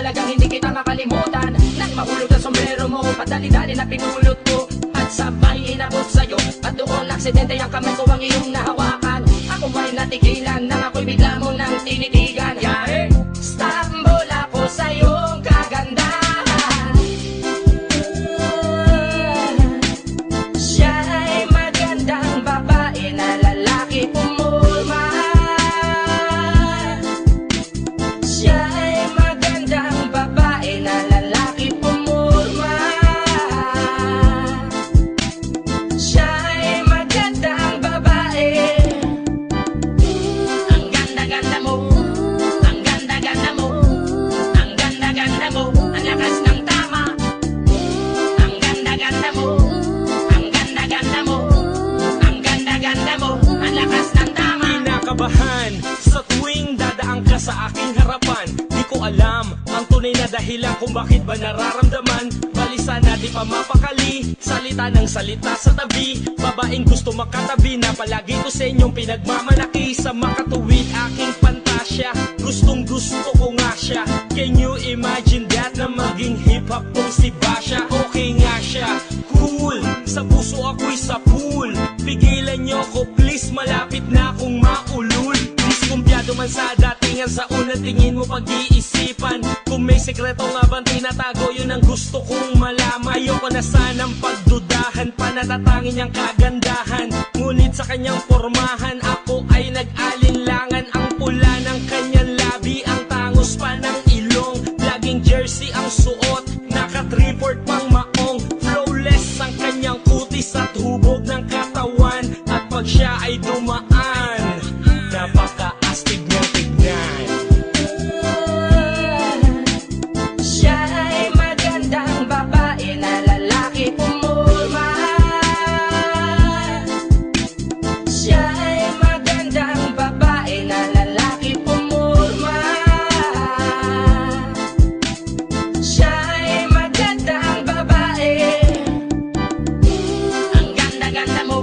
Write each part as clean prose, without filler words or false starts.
talagang hindi kita makalimutan. Nang mahulog ang sombrero mo, padali-dali na pinulot ko at sabay inabot sa'yo. At doon aksidente ang kamay ko ang iyong nahawakan. Ako ay natigilan nang ako'y bigla mo nang tinitigan. Yari, stambol ako sa iyong kagandahan. Siya'y magandang babae na lalaki pumulma. Siya'y magandang babae na lalaki pumulma. Siya'y magandang babae. Ang ganda-ganda mo, ang ganda-ganda mo, ang ganda-ganda mo, ang lakas ng tama. Ang ganda-ganda mo, ang ganda-ganda mo, ang ganda-ganda mo, ang lakas ng tama. Kinakabahan sa tuwing dadaan ka sa aking harapan. Di ko alam ang tunay na dahilan kung bakit ba nararamdaman. Balisa na di pa mapakali, salita ng salita sa tabi. Babaeng gusto makatabi na palagi ko sa inyong pinagmamalaki. Sa makatuwid aking pantasya, gustong gusto ko nga siya. Can you imagine that na maging hip-hop kung si Basha? Okay nga siya, cool, sa puso ako'y sa pool. Pigilan nyo ko please, malapit na akong maulul. Diskumpiyado man sa datingan, sa unang tingin mo pag-iisipan. Kung may sekreto nga bang tinatago, yun ang gusto kong malaman. Ayoko na sanang pagdudahan pa, natatangin niyang kagandahan. Ngunit sa kanyang pormahan, ako ay nag-alinlangan. Ang pula ng kanyang labi, ang tangos pa ng ilong. Laging jersey ang suot, naka-3-port pang maong. Flawless ang kanyang kutis at hubog ng katawan. At pag siya ay dumaan, napaka-astig niyang tignan. Siya'y magandang babae na lalaki pumulma. Siya'y magandang babae na lalaki pumulma. Siya'y magandang babae. Ang ganda-ganda mo,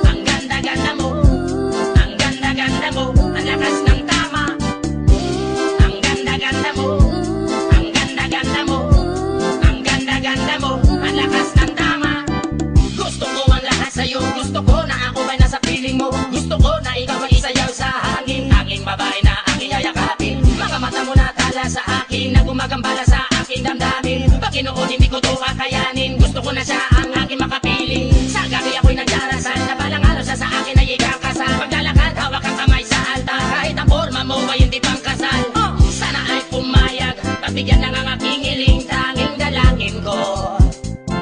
ang ganda-ganda mo, ang ganda-ganda mo, ang lakas ng tama. Ang ganda-ganda mo, ang ganda-ganda mo, ang ganda-ganda mo, ang lakas ng tama. Gusto ko ang lahat sa'yo, gusto ko na ako ay nasa piling mo. Gusto ko na ikaw ay isayaw sa hangin, tanging babae na aking yayakapin. Mga mata mo na tala sa akin, na gumagambala sa aking damdamin. Paginoon hindi ko to kakayanin, gusto ko na siya ang aking makapiling. Sa gabi ako'y nagdarasal, na balang araw siya sa akin ay ikakasal. Paglalakad, hawak ang kamay sa altar, kahit ang forma mo ay hindi pang kasal. Sana ay pumayag, pagbigyan ng ang aking hiling, tanging dalangin ko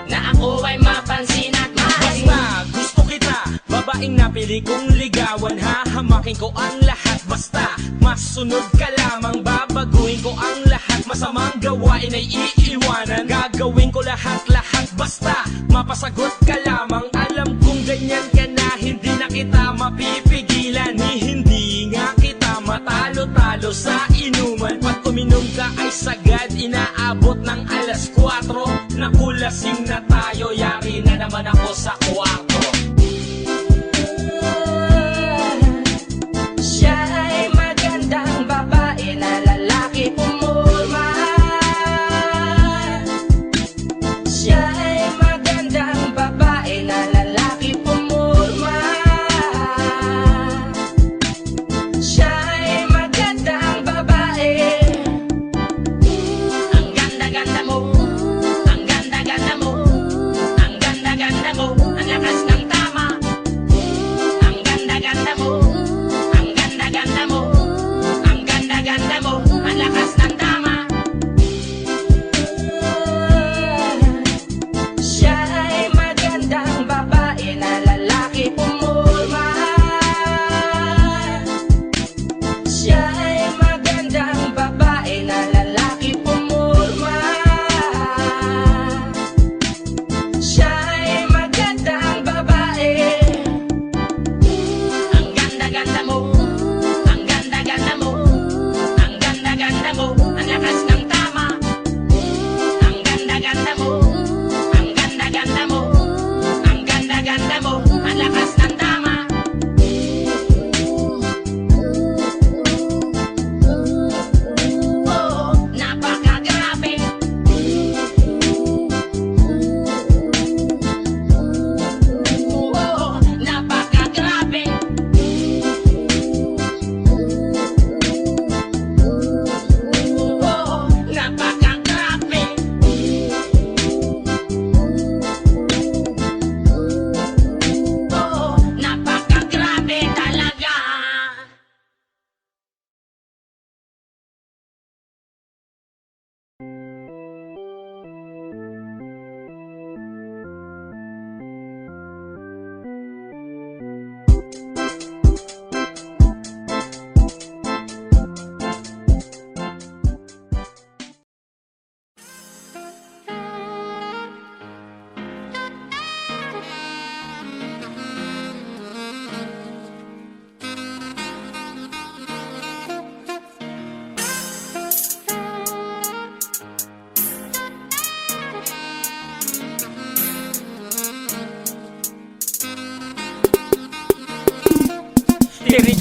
na ako ay mapansin at mahalin. Basta gusto kita, babaeng napili kong ligawan. Hahamakin ko ang lahat, basta masunod ka lamang. Babaguhin ko ang lahat, masamang gawain ay iiwanan. Gagawin ko lahat-lahat, basta mapasagot ka lamang. Alam kong ganyan ka na, hindi na kita mapipigilan. Hindi nga kita matalo-talo sa inuman. Pag uminom ka ay sagad, inaabot ng alas 4. Nakulasing na tayo, yari na naman ako sa kwarto. Siya'y magandang babae na lalaki pumulma. Siya'y magandang babae na lalaki pumulma. Siya'y magandang babae. Ang ganda-ganda mo, ang ganda-ganda mo, ang ganda-ganda mo, ang lakas ng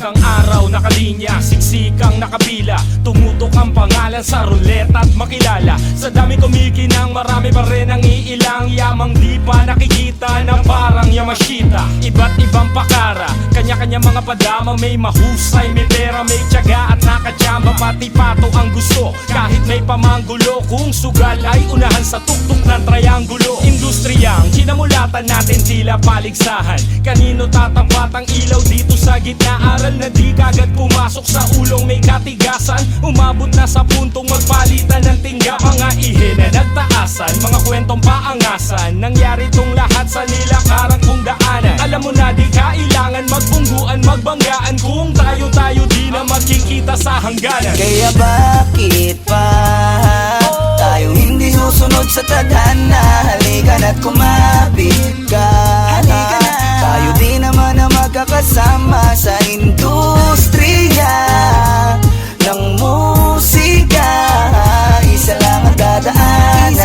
Sisikang araw, nakalinya, siksikang nakapila. Tumutok ang pangalan sa ruleta at makilala. Sa dami kumikinang, marami pa rin ang iilang yamang di pa nakikita na parang Yamashita. Iba't ibang pakara, kanya-kanya mga padama. May mahusay, may pera, may tiyaga at nakachamba. Pati pato ang gusto, kahit may pamanggulo. Kung sugal ay unahan sa tuktok ng triangulo. Industriyang kinamulatan natin tila paligsahan. Kanino tatapat ang ilaw dito sa gitna? Aral na di kagad pumasok sa ulong may katigasan. Umabot na sa puntong magpalitan ng tingga. Mga ihe na nagtaasan, mga kwentong paangasan. Nangyari tong lahat sa nilakaran kong daanan. Alam mo na di kailangan magbungguan, magbanggaan. Kung tayo-tayo di na magkikita sa hangganan. Kaya bakit pa tayo hindi susunod sa tadhana? Halika na't kumapit ka. Tayo di naman na magkakasama sa industriya ng musika. Isa lang ang dadaanan,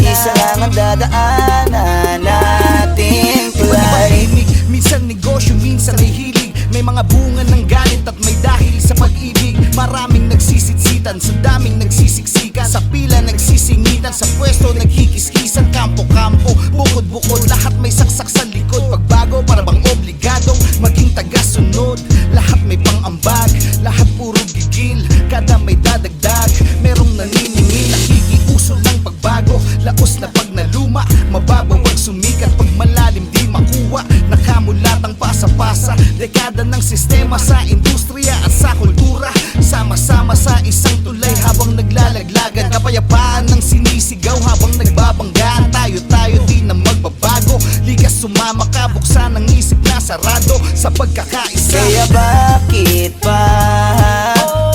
isa lang ang dadaanan nating tulay. Minsan negosyo, minsan ay hilig. May mga bunga ng galit at may dahil sa pag-ibig. Maraming nagsisitsitan, sa daming nagsisiksikan. Sa pila nagsisingitan, sa pwesto nagkikiskisan. Kampo-kampo, bukod-bukod, lahat may saksak sa likod. Pagbago para bang obligadong maging tagasunod. Lahat may pang-ambag, lahat puro gigil. Kada may dadagdag, merong naniningil. Nakikiuso ng pagbago, laos na pag naluma. Mababaw ang sumikat, pag malalim di makuha. Nakamulatang pasa-pasa, dekada ng sistema sa industriya at sa kultura. Sama-sama sa isang tulay habang naglalaglagan. Kapayapaan ng sinisigaw habang nagbabanggaan. Tayo-tayo di na magbabago. Likas sumama ka, buksan ang isip na sarado sa pagkakaisa. Kaya bakit pa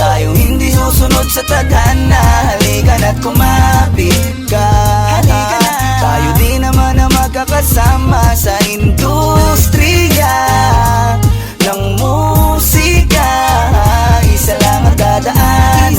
tayo hindi susunod sa tadhana? Halika na't kumapit ka. Tayo di naman na magkakasama sa industriya ng musika. Isa lang ang dadaanan,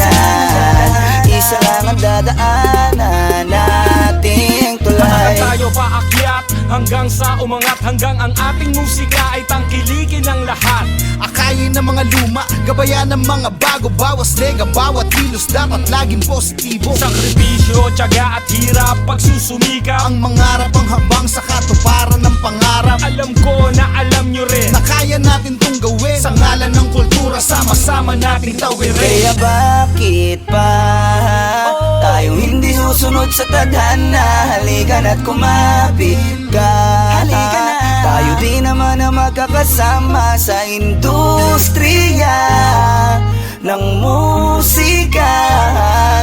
isa lang ang dadaanan nating tulay. Tayo paakyat hanggang sa umangat, hanggang ang ating musika ay tangkilikin ng lahat. Akayin ng mga luma, gabayan ng mga bago. Bawas lega, bawat kilos dapat laging positibo. Sakripisyo, tiyaga at hirap pagsusumikap. Ang mangarap ang habang sa katuparan ng pangarap. Alam ko na alam nyo rin Na kaya natin tong gawin sa ngalan ng kultura, sama-sama nating tawirin. Kaya bakit pa tayo hindi susunod sa tadhana? Halika na't kumapit ka. Tayo di naman na magkakasama sa industriya ng musika.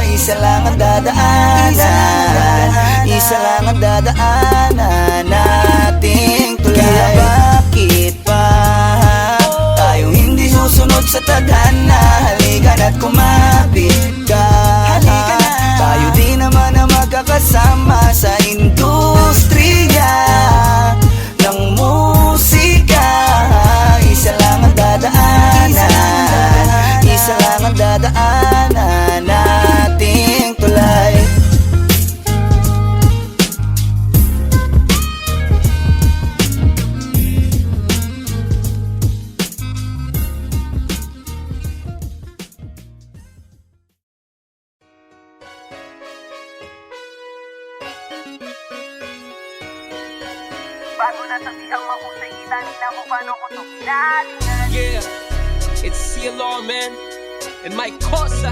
Isa lang ang dadaanan, isa lang ang dadaanan nating tulay. Kaya bakit pa tayo hindi susunod sa tadhana? Halika na't kumapit ka. Tayo di naman na magkakasama sa industriya ng musika. Isa lang ang dadaanan, isa lang ang dadaanan nating tulay. Bago na sabihang mahusay, kita nila kung paano ko to ginalingan. Yeah, it's CLR, man, and Mike Cosa.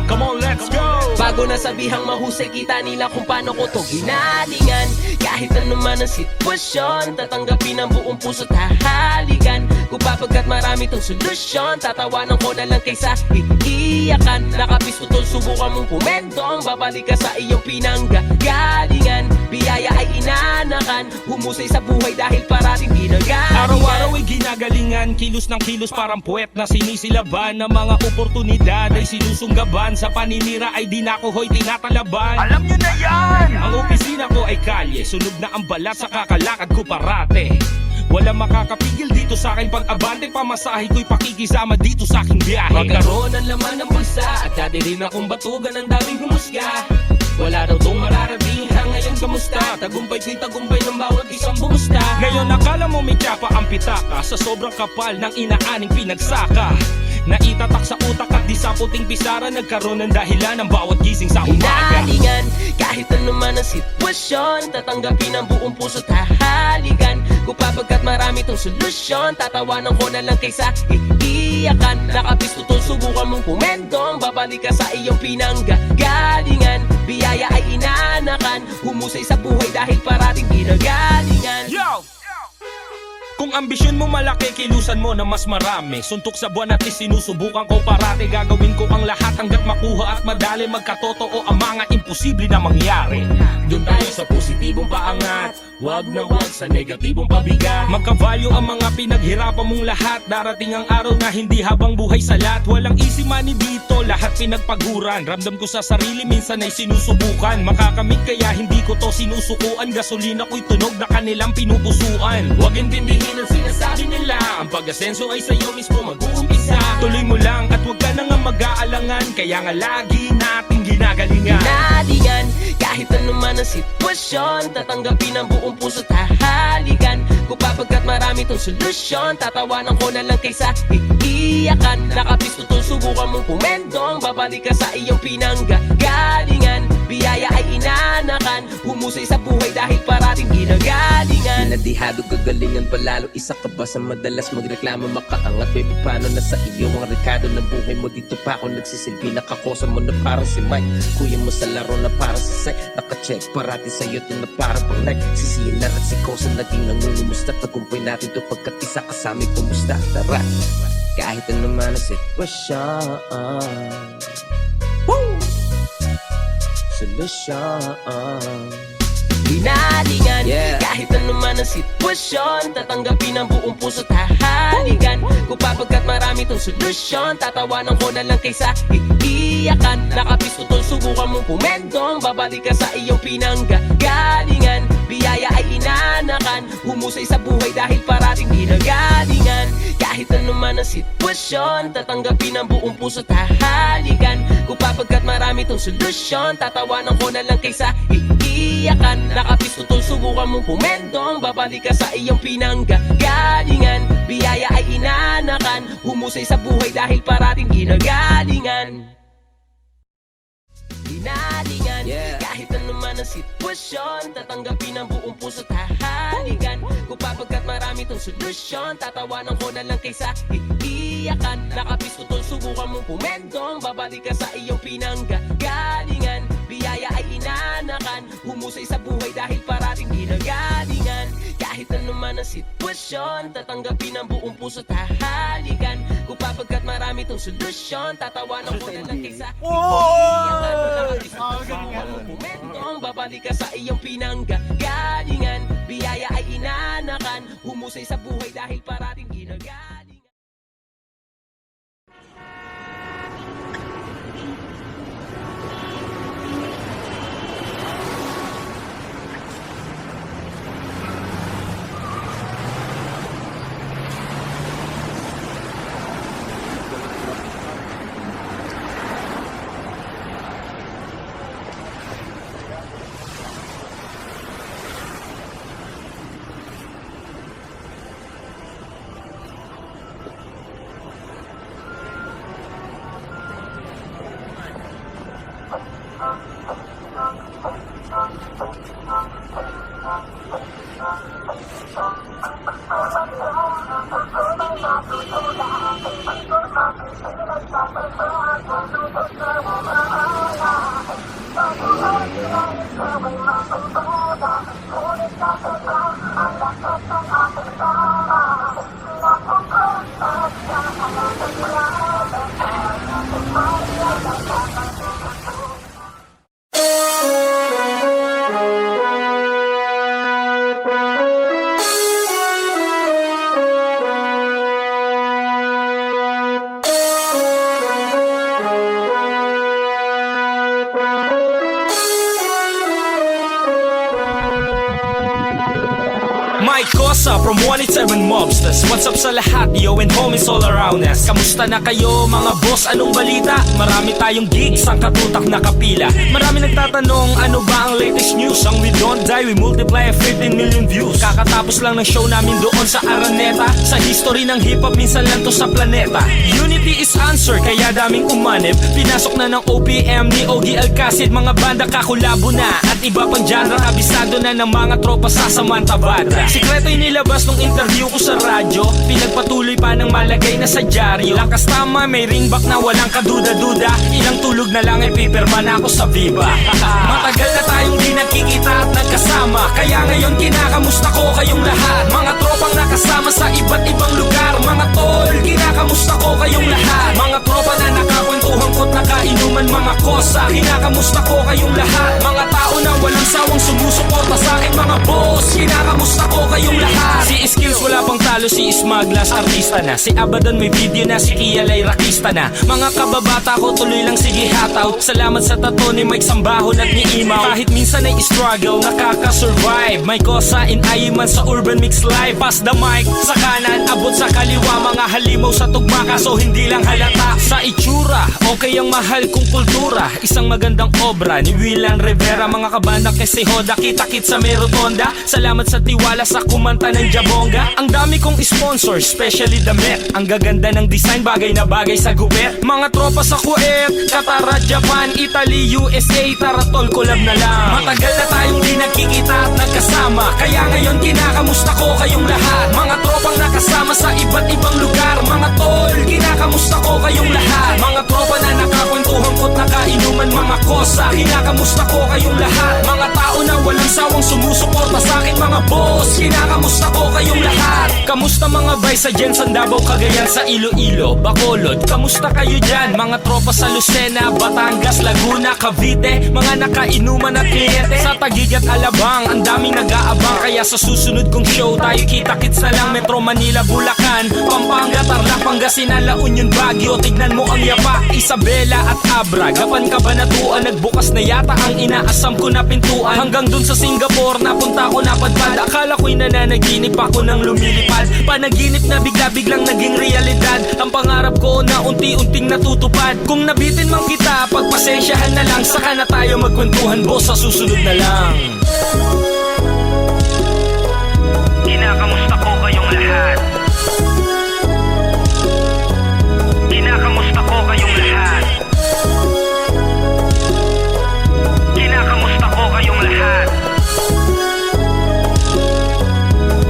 Come on, let's go. Bago na sabihang mahusay, kita nila kung paano ko to ginalingan. Kahit ano man ang sitwasyon, tatanggapin ang buong puso't hahalikan. Kung papagkat marami tong solusyon, tatawanan ko na lang kaysa iiyakan. Nakapisto tol, subukan mong pumentong, babalik ka sa iyong pinanggagalingan. Biyaya ay inanakan, humusay sa buhay dahil parating ginagalingan. Araw-araw ay ginagalingan, kilos ng kilos parang puwet na sinisilaban. Ng mga oportunidad ay sinusunggaban, sa paninira ay di na ako ho'y tinatalaban. Alam nyo na yan! Ang opisina ko ay kalye, sunog na ang balat sa kakalakad ko parate. Walang makakapigil dito sa akin pag-abante, pamasahe ko'y pakikisama dito sa aking biyahe. Magkaroon ng laman ng bulsa at dati rin akong batugan ng daming humusga. Wala daw tong mararamihan, ngayon kamusta? Tagumpay ko'y tagumpay ng bawat isang bumusta. Ngayon akala mo may tsapa ang pitaka, sa sobrang kapal ng inaaning pinagsaka. Naitatak sa utak at di sa puting pisara, nagkaroon ng dahilan ng bawat gising sa umaga. Hinalingan, kahit ano man ang sitwasyon, tatanggapin ang buong puso't hahalikan. Kung papagkat marami tong solusyon, tatawanan ko na lang kaysa iiyakan. Nakapisto tong subukan mong pumendong, babalik ka sa iyong pinanggagalingan. Biyaya ay inanakan, humusay sa buhay dahil parating ginagalingan. Yo! Kung ambisyon mo malaki, kilusan mo na mas marami. Suntok sa buwan at isinusubukan ko parati. Gagawin ko ang lahat hanggat makuha at madali. Magkatotoo ang mga imposible na mangyari. Doon tayo sa positibong paangat, wag na wag sa negatibong pabigat. Magkavalyo ang mga pinaghirapan mong lahat. Darating ang araw na hindi habang buhay salat. Walang easy money dito, lahat pinagpaguran. Ramdam ko sa sarili, minsan ay sinusubukan. Makakamit kaya hindi ko to sinusukuan. Gasolina ko'y tunog na kanilang pinupusuan. Wag intindihin ang sinasabi nila, ang pag-asenso ay sa'yo mismo mag-uumpisa. Tuloy mo lang at huwag ka na nga mag-aalangan, kaya nga lagi natin ginagalingan. Hinalingan, kahit ano man ang sitwasyon, tatanggapin ang buong puso't hahalikan. Kung papagkat marami tong solusyon, tatawanan ko na lang kaysa iiyakan. Nakapisto tong subukan mong pumendong, babalik ka sa iyong pinanggagalingan. Biyaya ay inanakan, humusay sa buhay dahil parating ginagalingan. Pinadihado gagalingan palalo, isa ka ba sa madalas magreklamo makaangat? Baby, paano na sa iyo ang rekado ng buhay mo? Dito pa ako nagsisilbi, nakakosa mo na para si Mike. Kuya mo sa laro na para sa sec, nakacheck parati sa'yo to na para pang like. Sisihin na at si Kosa naging nangungumusta. Tagumpay natin to pagkat isa kasami kumusta. Tara, kahit ano man ang sitwasyon, solusyon. Hinalingan, kahit ano man ang sitwasyon, tatanggapin ang buong puso't hahalikan. Kung papagkat marami tong solusyon, tatawanan ko na lang kaysa iiyakan. Nakapisto tong subukan mong pumendong, babalik ka sa iyong pinanggagalingan. Biyaya ay inanakan, humusay sa buhay dahil parating ginagalingan. Kahit ano man ang sitwasyon, tatanggapin ang buong puso't hahalikan. Kung papagkat marami tong solusyon, tatawanan ko na lang kaysa iiyakan. Nakapisto tong subukan mong pumendong, babalik ka sa iyong pinanggagalingan. Biyaya ay inanakan, humusay sa buhay dahil parating ginagalingan. Hinalingan, kahit ano man ang sitwasyon, tatanggapin ang buong puso't hahalikan. Kung papagkat marami tong solusyon, tatawanan ko na lang kaysa iiyakan. Nakapisto tong subukan mong pumendong, babalik ka sa iyong pinanggagalingan. Biyaya ay inanakan, humusay sa buhay dahil parating ginagalingan. Kahit ano man ang sitwasyon, tatanggapin ang buong puso't hahalikan. Kung papagkat marami tong solusyon, tatawanan ko na lang kaysa iiyakan. Pumendong, babalik ka sa iyong pinanggagalingan. Biyaya ay inanakan, humusay sa buhay dahil parating ginagalingan. Mike Cosa from 187 Mobsters. What's up sa lahat, yo and homies all around us. Kamusta na kayo mga boss, anong balita? Marami tayong gigs, ang katutak na kapila. Marami nagtatanong, ano ba ang latest news? Ang We Don't Die, we multiply 15 million views. Kakatapos lang ng show namin doon sa Araneta. Sa history ng hip-hop, minsan lang to sa planeta. Unity is answer, kaya daming umanib. Pinasok na ng OPM ni Ogie Alcacid. Mga banda kakulabo na at iba pang genre. Kabisado na ng mga tropa sa Samantabada. Sikreto yung nilabas nung interview ko sa radyo. Pinagpatuloy pa ng malagay na sa dyaryo. Lakas tama, may ringback na walang kaduda-duda. Ilang tulog na lang ay pipirma na ako sa Viva. Matagal na tayong di nagkikita at nagkasama. Kaya ngayon kinakamusta ko kayong lahat. Mga tropang nakasama sa iba't ibang lugar. Mga tol, kinakamusta ko kayong lahat. Mga tropa na nakakwentuhan ko't nakainuman. Mga kosa, kinakamusta ko kayong lahat. Mga tao na walang sawang sumusuporta sa akin. Mga boss, kinakamusta ko kayong lahat. Si Skills wala pang talo, si Smaglas artista na. Si Abaddon may video na, si Kialay rakista na. Mga kababata ko tuloy lang sige hataw. Salamat sa tato ni Mike Sambahon at ni Imaw. Kahit minsan ay struggle, nakaka-survive. May kosa in Ayman sa Urban Mix Live. Pass the mic sa kanan, abot sa kaliwa. Mga halimaw sa tugma kaso hindi lang halata. Sa itsura, okay ang mahal kong kultura. Isang magandang obra ni Willan Rivera. Mga kabanda kasi Hoda, kita-kit sa Merotonda. Salamat sa tiwala sa kumanta ng Jabonga. Ang dami kong sponsor, especially the Met. Ang gaganda ng design, bagay na bagay sa gupet. Mga tropa sa Kuwait, Qatar, Japan, Italy, USA. Tara tol, collab na lang. Matagal na tayong di nagkikita at nagkasama. Kaya ngayon kinakamusta ko kayong lahat. Mga tropang nakasama sa iba't ibang lugar. Mga tol, kinakamusta ko kayong lahat. Mga tropa na nakakwentuhan ko't nakainuman. Mga kosa, kinakamusta ko kayong lahat. Mga tao na walang sawang sumusuporta sa akin. Mga boss, kinakamusta ko kayong lahat. Kamusta mga bay sa Jensen, Davao, Cagayan, sa Iloilo, Bacolod? Kamusta kayo dyan? Mga tropa sa Lucena, Batangas, Laguna, Cavite. Mga nakainuman at kliyente sa Taguig at Alabang. Ang daming nag-aabang, kaya sa susunod kong show tayo kita-kits na lang. Metro Manila, Bulacan, Pampanga, Tarlac, Pangasinan, La Union, Baguio. Tignan mo ang Yapa, Isabela at Abra. Gapan Kabanatuan, nagbukas na yata ang inaasam ko na pintuan. Hanggang dun sa Singapore, napunta ko napadpad. Akala ko'y nananaginip ako nang lumilipad. Panaginip na bigla-biglang naging realidad. Ang pangarap ko na unti-unting natutupad. Kung nabitin man kita, pagpasensyahan na lang. Saka na tayo magkwentuhan, boss, sa susunod na lang. Kinakamusta ko kayong lahat. Kinakamusta ko kayong lahat. Kinakamusta ko kayong lahat.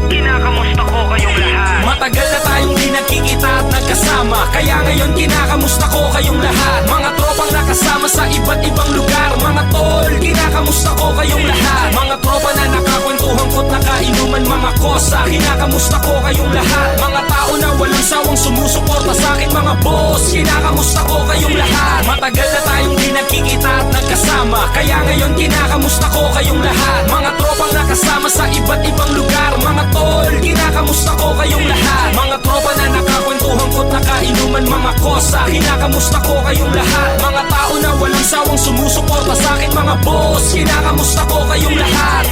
Kinakamusta ko kayong lahat. Matagal na tayong di nagkikita at nagkasama. Kaya ngayon kinakamusta ko kayong lahat. Mga tropang nakasama sa iba't ibang lugar. Mga tol, kinakamusta ko kayong lahat. Mga tropa na nakakwentuhan ko't nakainuman. Mga kosa, kinakamusta ko kayong lahat. Mga tao na walang sawang sumusuporta sa akin. Mga boss, kinakamusta ko kayong lahat. Matagal na tayong di nagkikita at nagkasama. Kaya ngayon kinakamusta ko kayong lahat. Mga tropang nakasama sa iba't ibang lugar. Mga tol, kinakamusta ko kayong lahat. Mga tropa na nakakwentuhan ko't nakainuman. Mga kosa, kinakamusta ko kayong lahat. Mga tao na walang sawang sumusuporta sa akin. Mga boss, kinakamusta ko kayong lahat.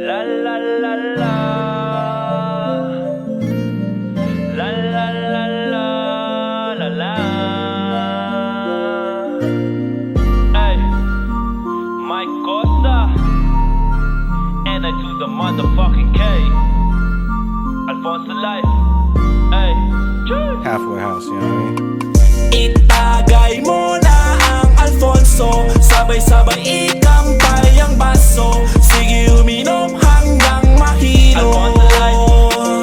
La la la la. La la la la la la. Hey, Mike Costa, and I to the motherfucking K. Alfonso Life. Hey, Halfway house, you know what I mean? itagay mo na ang Alfonso. Sabay-sabay ikampay ang baso. Sige uminom hanggang mahilo. Alfonso Life,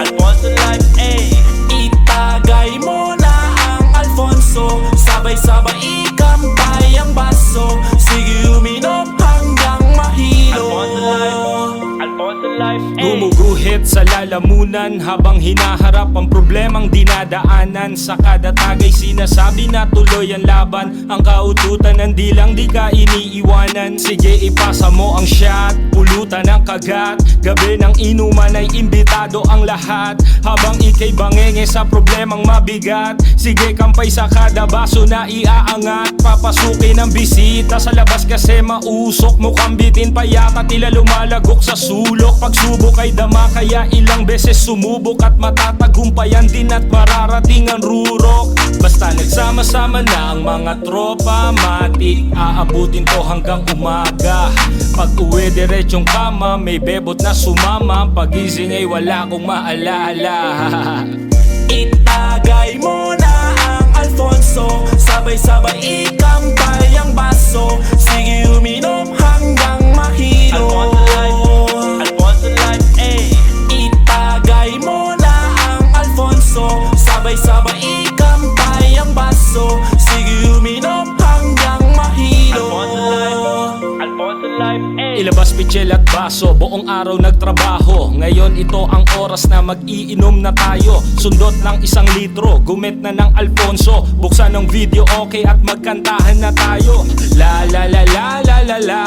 Alfonso Life, ay. Itagay mo na ang Alfonso. Sabay-sabay ikampay ang baso. Sige uminom hanggang mahilo. Alfonso Life, Alfonso Life, ay. Gumuguhit sa lalamunan habang hinaharap ang problemang dinadaanan. Sa kada tagay sinasabi na tuloy ang laban. Ang kaututan ng dilang di ka iniiwanan. Sige ipasa mo ang shot, pulutan ang kagat. Gabi ng inuman ay imbitado ang lahat. Habang ikay bangenge sa problemang mabigat, sige kampay sa kada baso na iaangat. Papasukin ang bisita sa labas kasi mausok. Mukhang bitin pa yata tila lumalagok sa sulok. Pagsubok ay dama kaya ilang beses sumubok. At matatagumpayan din at mararating ang rurok. Basta nagsama-sama na ang mga tropa, matik aabutin to hanggang umaga. Pag uwi diretsong kama, may bebot na sumama. Pagising ay wala kong maalala. Itagay mo na ang Alfonso, sabay-sabay ikampay ang baso. Sige uminom hanggang mahilo. Alfonso life, eh. Itagay mo na ang Alfonso, sabay-sabay ikampay ang baso. Sige uminom hanggang mahilo. Alfonso life, eh. Ilabas pichel at baso, buong araw nagtrabaho. Ngayon ito ang oras na mag-iinom na tayo. Sundot ng 1 litro, gumit na ng Alfonso. Buksan ng video okay at magkantahan na tayo. La la la la la la la.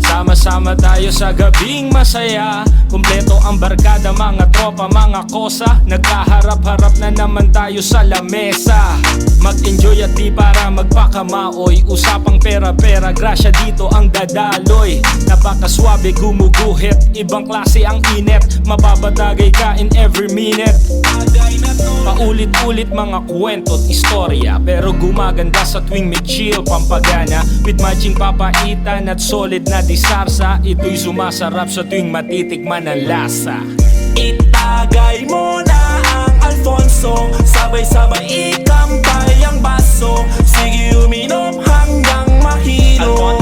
Sama-sama tayo sa gabing masaya. Kumpleto ang barkada, mga tropa, mga kosa. Nagkaharap-harap na naman tayo sa lamesa. Mag-enjoy at di para magpakamaoy. Usapang pera-pera, grasya dito ang dadaloy. Napakaswabe gumuguhit, ibang klase ang init. Mapapatagay ka in every minute. Paulit-ulit mga kwento at istorya, pero gumaganda sa tuwing may chill pampagana. With matching papaitan at solid na disarsa, ito'y sumasarap sa tuwing matitikman ang lasa. Itagay mo na ang Alfonso, sabay-sabay ikampay ang baso. Sige uminom hanggang mahilo.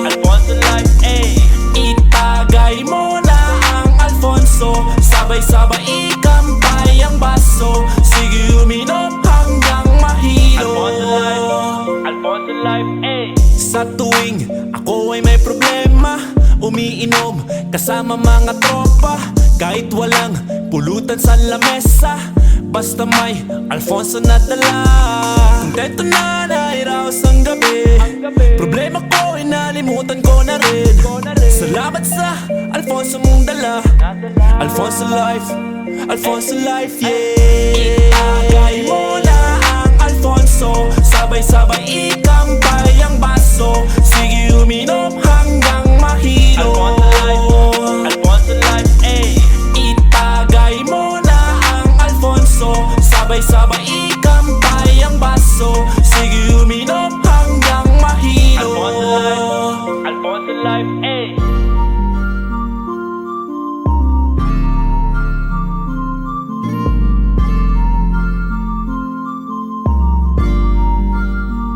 Alfonso life, eh. Itagay mo na ang Alfonso, sabay-sabay ikampay ang baso. Sige uminom hanggang mahilo. Alfonso life, eh. Sa tuwing ako ay may problema, umiinom kasama mga tropa. Kahit walang pulutan sa lamesa, basta may Alfonso na dala. Kontento na nairaos ang gabi, problema ko inalimutan ko na rin. Salamat sa Alfonso mong dala. Alfonso life, yeah. Itagay mo na ang Alfonso, sabay-sabay ikampay ang baso. Sige uminom hanggang mahilo. Alfonso life, eh. Itagay mo na ang Alfonso, sabay-sabay ikampay ang baso. Sige uminom hanggang mahilo. Alfonso life, eh.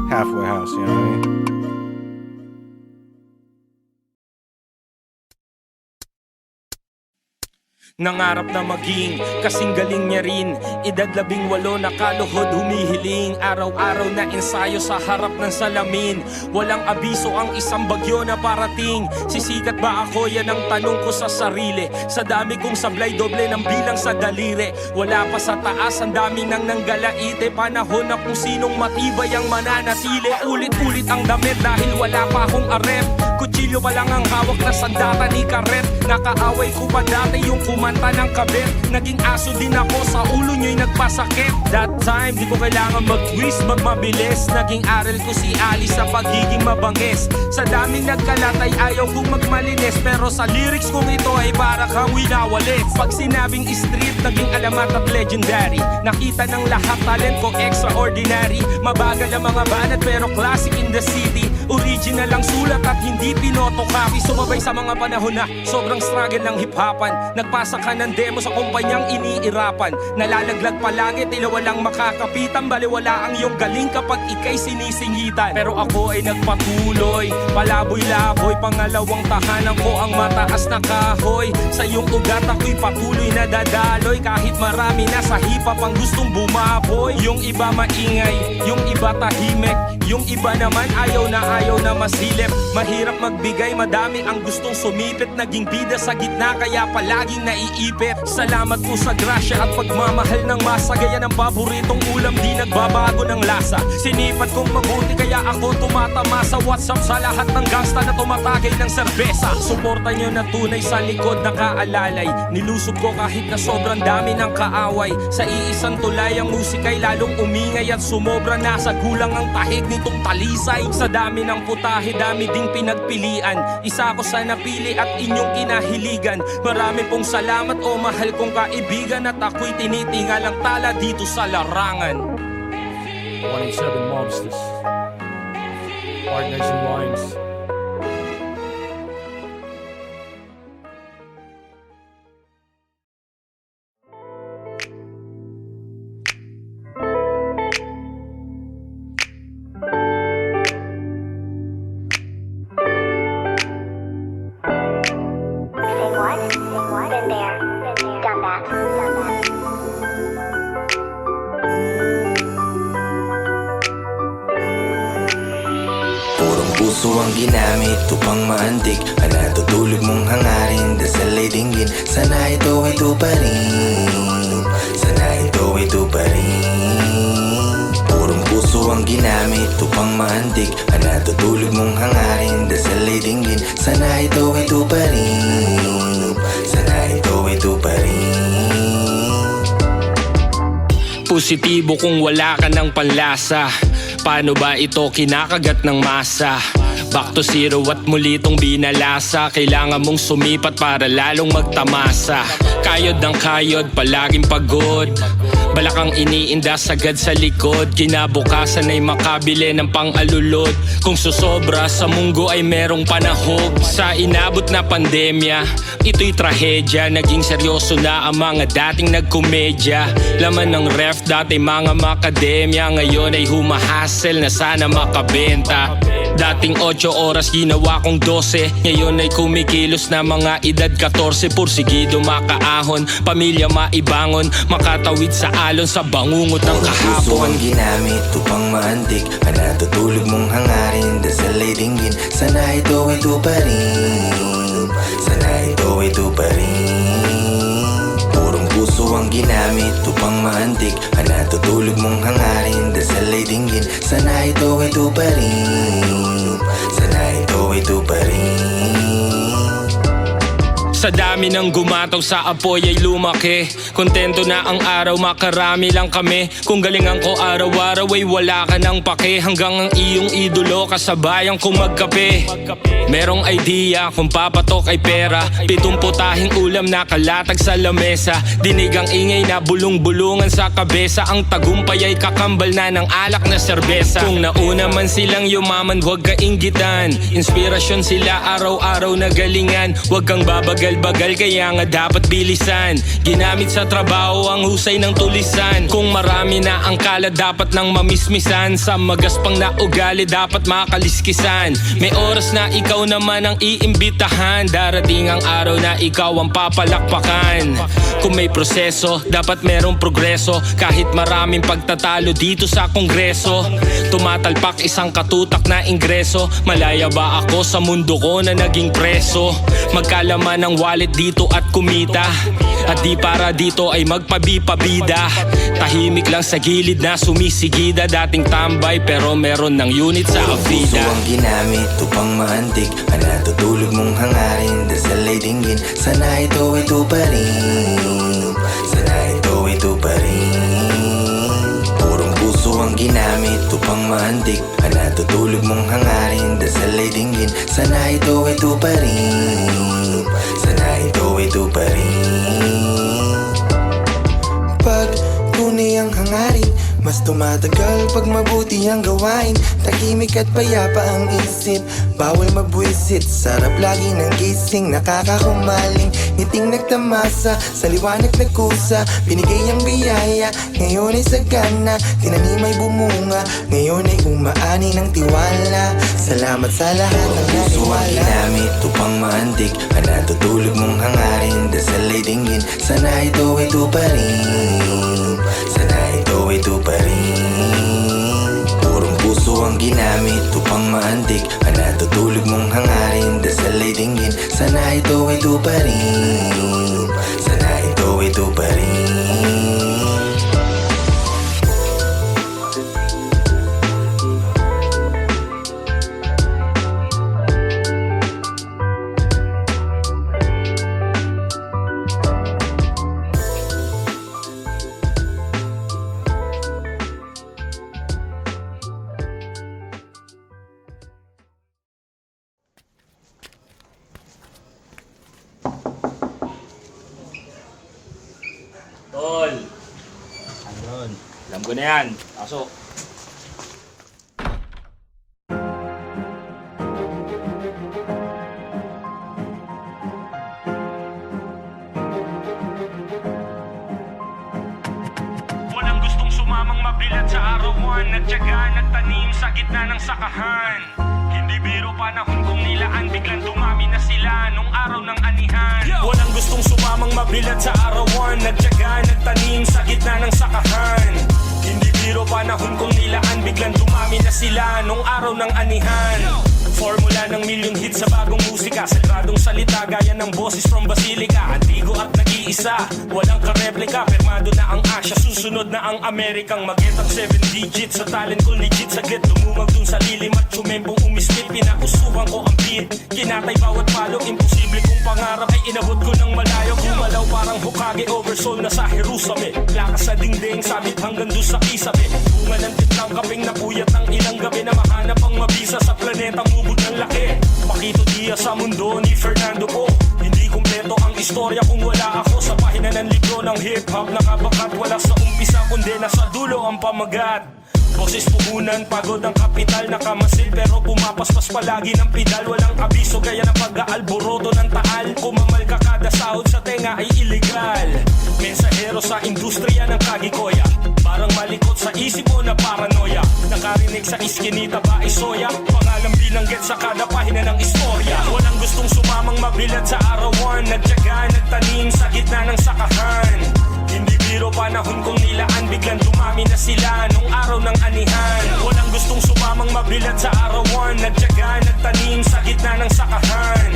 Halfway house, you know what I mean? Nangarap na maging kasing galing niya rin. Edad 18 nakaluhod humihiling. Araw-araw na ensayo sa harap ng salamin. Walang abiso ang isang bagyo na parating. Sisikat ba ako? Yan ang tanong ko sa sarili. Sa dami kong sablay, doble ng bilang sa daliri. Wala pa sa taas, ang dami nang nanggalaite. Panahon na kung sinong matibay ang mananatili. Ulit-ulit ang damit dahil wala pa akong aret. Kutsilyo pa lang ang hawak na sandata ni Karet. Nakaaway ko pa dati yung kumanta ng kabit. Naging aso din ako, sa ulo nyo'y nagpasakit. That time, di ko kailangan mag-twist, magmabilis. Naging aral ko si Ali sa pagiging mabangis. Sa daming nagkalat ay ayaw kong magmalinis. Pero sa lyrics kong ito ay para kang winawalit. Pag sinabing street, naging alamat at legendary. Nakita ng lahat, talent ko extraordinary. Mabagal ang mga banat pero classic in the city. Original ang sulat at hindi pinotocopy. Sumabay sa mga panahon na sobrang struggle ng hip-hopan. Nagpasa ka ng demo sa kumpanyang iniirapan. Nalalaglag palagi, tila walang makakapitan. Baliwala ang iyong galing kapag ikay sinisingitan. Pero ako ay nagpatuloy, palaboy-laboy. Pangalawang tahanan ko ang mataas na kahoy. Sa iyong ugat ako'y patuloy na dadaloy. Kahit marami na sa hip-hop ang gustong bumaboy. Yung iba maingay, yung iba tahimik, yung iba naman ayaw na masilip. Mahirap mahirap magbigay, madami ang gustong sumipit. Naging bida sa gitna kaya palaging naiipit. Salamat po sa grasya at pagmamahal ng masa. Gaya ng paboritong ulam, di nagbabago ng lasa. Sinipat kong mabuti kaya ako tumatama sa WhatsApp sa lahat ng gangsta na tumatagay ng serbesa. Suporta nyo na tunay sa likod nakaalalay. Nilusob ko kahit na sobrang dami ng kaaway. Sa iisang tulay ang musika'y lalong umingay at sumobra na sa gulang ang tahig nitong talisay. Sa dami ng putahe, dami ding pinagpilian. Isa ko sa napili at inyong kinahiligan. Marami pong salamat o mahal kong kaibigan, at ako'y tinitingal ang tala dito sa larangan. 187 Monsters, Partners in Rhymes. Been there, done that. Purong puso ang ginamit upang maantig ang natutulog mong hangarin. Dasal ay dinggin, sana ito ay tuparin. Sana ito ay tuparin. Purong puso ang ginamit upang maantig ang natutulog mong hangarin. Dasal ay dinggin, sana ito ay tuparin. Sana ito ay tuparin. Positibo kung wala ka ng panlasa. Paano ba ito kinakagat ng masa? Back to zero at muli itong binalasa. Kailangan mong sumipat para lalong magtamasa. Kayod ng kayod, palaging pagod. Balakang iniinda sagad sa likod. Kinabukasan ay makabili ng pang-alulod. Kung susobra sa munggo ay merong panahog. Sa inabot na pandemya, ito'y trahedya. Naging seryoso na ang mga dating nagkomedya. Laman ng ref dati mga makademya. Ngayon ay humahasel na sana makabenta. Dating 8 oras ginawa kong 12. Ngayon ay kumikilos na mga edad 14. Pursigido makaahon, pamilya maibangon. Makatawid sa alon sa bangungot ng kahapon. Puso ang ginamit upang maantig ang natutulog mong hangarin. Dasal ay dinggin, sana ito ay tuparin. Sana ito ay tuparin. Purong puso ang ginamit upang maantig ang natutulog mong hangarin. Dasal ay dinggin, sana ito ay tuparin. Sana ito ay tuparin. Sa dami ng gumatong sa apoy ay lumaki. Kontento na ang araw, makarami lang kami. Kung galingan ko araw-araw ay wala ka ng pake. Hanggang ang iyong idolo kasabayan kong magkape. Merong idea kung papatok ay pera. 7 putahing ulam na kalatag sa lamesa. Dinig ang ingay na bulong-bulungan sa kabesa. Ang tagumpay ay kakambal na ng alak na serbesa. Kung nauna man silang yumaman, huwag kainggitan. Inspirasyon sila araw-araw na galingan. Huwag kang babagal-bagal kaya nga dapat bilisan. Ginamit sa trabaho ang husay ng tulisan. Kung marami na ang kala dapat nang mamismisan. Sa magaspang na ugali dapat makaliskisan. May oras na ikaw naman ang iimbitahan. Darating ang araw na ikaw ang papalakpakan. Kung may proseso, dapat merong progreso. Kahit maraming pagtatalo dito sa kongreso. Tumatalpak isang katutak na ingreso. Malaya ba ako sa mundo ko na naging preso? Magkalaman ng wallet dito at kumita. At di para dito ay magpabipabida. Tahimik lang sa gilid na sumisigida. Dating tambay pero meron ng unit sa Avida. Puso ang ginamit upang maantig ang natutulog mong hangarin. Dasal ay dinggin, sana ito ay tuparin. Sana ito ay tuparin. Purong puso ang ginamit upang maantig ang natutulog mong hangarin. Dasal ay dinggin, sana ito ay tuparin. Sana ito ay tuparin. Pag tunay ang hangarin, mas tumatagal pag mabuti ang gawain. Tahimik at payapa ang isip, bawal magbuisit. Sarap lagi ng gising, nakakahumaling. Ngiting nagtamasa, sa liwanag nagkusa. Binigay ang biyaya, ngayon ay sagana. Tinanim ay bumunga, ngayon ay umaani ng tiwala. Salamat sa lahat ng naniwala. Puso ang ginamit upang maantig ang natutulog mong hangarin. Dasal ay dinggin, sana ito ay tuparin. Sana ito ay tuparin. Purong puso ang ginamit upang maantig ang natutulog mong hangarin. Sana ito ay tuparin. Sana ito ay tuparin. Tol! Ayun. Alam ko na yan. Pasok. Walang gustong sumamang mabilad sa arawan. Nagtiyaga, nagtanim sa gitna ng sakahan. Hindi biro panahon kong nilaan, biglang dumami na sila nung araw ng anihan. Walang gustong sumamang mabilad sa arawan. Nagtiyaga, nagtanim sa gitna ng sakahan. Hindi biro panahon kong nilaan, biglang dumami na sila nung araw ng anihan. Formula ng million hits sa bagong musika. Sagradong salita gaya ng boses from Basilica. Antigo at nag-iisa, walang kareplika. Permado na ang Asia, susunod na ang Amerikang magetang 7 digits. Sa talent ko legit, saglit lumumag dun sa lilim. At sumembong umiskit, pinausuhan ko ang beat. Kinatay bawat palo, imposible kong pangarap ay inabot ko ng malayo. Gumalaw parang Hokage, oversoul na sa Jerusalem. Lakas sa dingding, sabit hanggang dun sa kisabi. Bunga ng titlang kaping napuyat ng ilang gabi. Na mahanap ang mabisa sa planetang ubod ng laki. Pakito Diaz sa mundo ni Fernando Po. Hindi kumpleto ang istorya kung wala ako sa pahina ng libro ng hip-hop. Nakabakat wala sa umpisa kundi nasa dulo ang pamagat. Boses puhunan, pagod ang kapital, nakamasid pero pumapaspas palagi ng pedal. Walang abiso gaya ng pag-aalboroto ng taal. Kumamal ka kada sahod sa tenga ay illegal. Mensahero sa industriya ng kagikoya, parang malikot sa isip mo na paranoia. Nakarinig sa iskinita ba ay soya, pangalan binanggit sa kada pahina ng istorya. Walang gustong sumamang mabilad sa arawan. Nagtiyaga, nagtanim sa gitna ng sakahan. Hindi biro panahon kong nilaan, biglang dumami na sila nung araw ng anihan. Walang gustong sumamang mabilad sa arawan. Nagtiyaga, nagtanim sa gitna ng sakahan.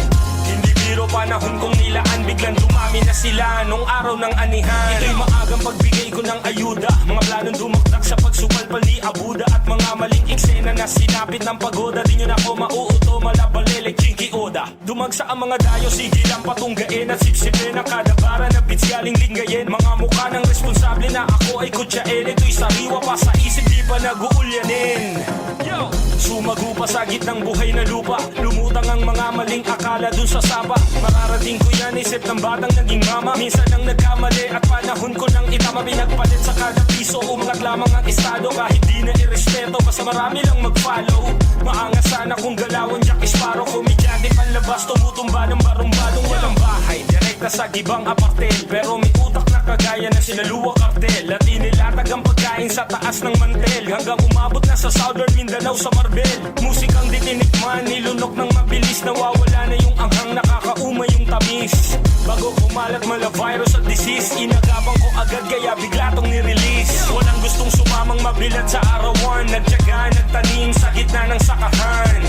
Hindi biro panahon kong nilaan, biglang dumami na sila nung araw ng anihan. Ito'y maagang pagbigay ko ng ayuda. Mga planong dumakdak sa pagsukalpal ni Abuda. At mga maling eksena na sinapit ng pagoda. Di nyo na ako mauuto, malabalelek, Chinky Oda. Dumagsa ang mga dayo, sige lang patunggain. At sipsipin ang kada bara na bits galing linggayin. Mga mukha ng responsable na ako ay kutsain. Ito'y sariwa pa sa isip, di pa nag-uulyanin. Yo! Sumago pa sa gitnang buhay na lupa. Lumutang ang mga maling akala dun sa sapa. Mararating ko yan, isip ng batang naging mama. Minsan ang nagkamali at panahon ko nang itama. Pinagpalit sa kada piso, umangat lamang ang estado. Kahit di na irespeto, basta marami lang mag-follow. Maangas sana kung galawan Jack Sparrow. Komedyante panlabas, tumutumba ng barumbadong walang bahay. Direkta sa gibang apartel, pero may utak na kagaya ng sinaluwa kartel. At inilatag ang pagkain sa taas ng mantel, hanggang umabot na sa Southern Mindanao sa Marbel. Musikang di tinikman, nilunok ng mabilis. Nawawala na yung anghang, nakakauma yung tamis. Bago kumalat mala virus at disease, inagabang ko agad kaya bigla tong nirelease. Walang gustong sumamang mabilad sa arawan. Nagtiyaga, nagtanim sa gitna ng sakahan.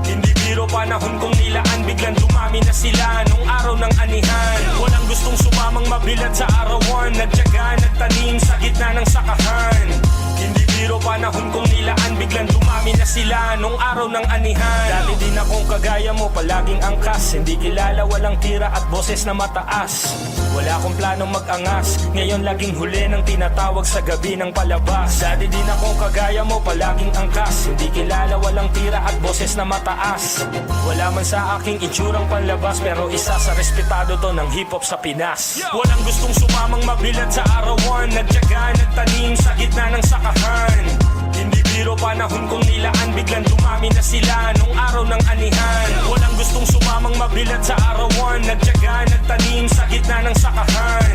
Hindi biro panahon kong nilaan, biglang dumami na sila nung araw ng anihan. Walang gustong sumamang mabilad sa arawan. Nagtiyaga, nagtanim sa gitna ng sakahan. Hindi biro panahon kong nilaan, biglang dumami na sila nung araw ng anihan. Dati din akong kagaya mo, palaging angkas. Hindi kilala, walang tira at boses na mataas. Wala akong planong mag-angas, ngayon laging huli ng tinatawag sa gabi ng palabas. Dati din akong kagaya mo, palaging angkas. Hindi kilala, walang tira at boses na mataas. Wala man sa aking itsurang panlabas, pero isa sa respetado to ng hip-hop sa Pinas. Walang gustong sumamang mabilad sa arawan. Nagtiyaga, nagtanim sa gitna ng sakahan. Hindi biro panahon kong nilaan, biglang dumami na sila nung araw ng anihan. Walang gustong sumamang mabilad sa arawan. Nagtiyaga, nagtanim sa gitna ng sakahan.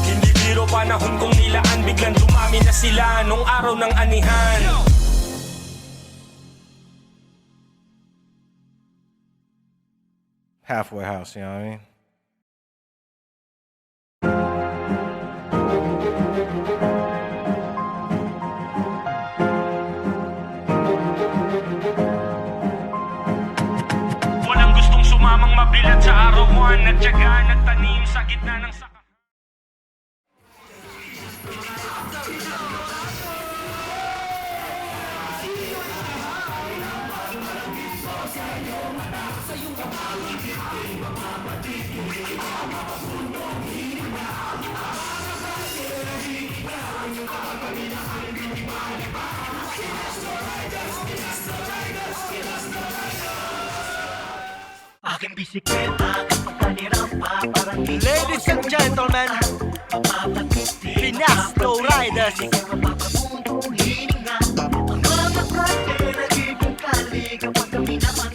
Hindi biro panahon kong nilaan, biglang dumami na sila nung araw ng anihan. Halfway house, you know what I mean? Walang gustong sumamang mabilad sa arawan. Juan Nagtyaga, nagtanim sa gitna ng sakahan. Ladies and gentlemen, Pinas Lowriders.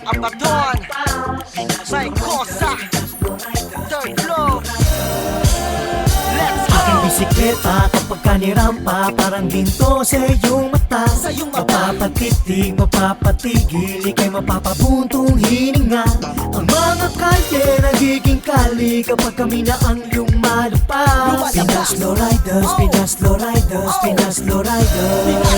Abaton, Psychosa, third floor. Let's go! Aking bisikleta kapag kanirampa, parang ginto sa iyong mata. Mapapatitig, mapapatigil, ika'y mapapabuntong hininga. Ang mga kalye nagiging kali kapag kami na ang lumalabas. Pinas Lowriders, Pinas Lowriders, Pinas Lowriders.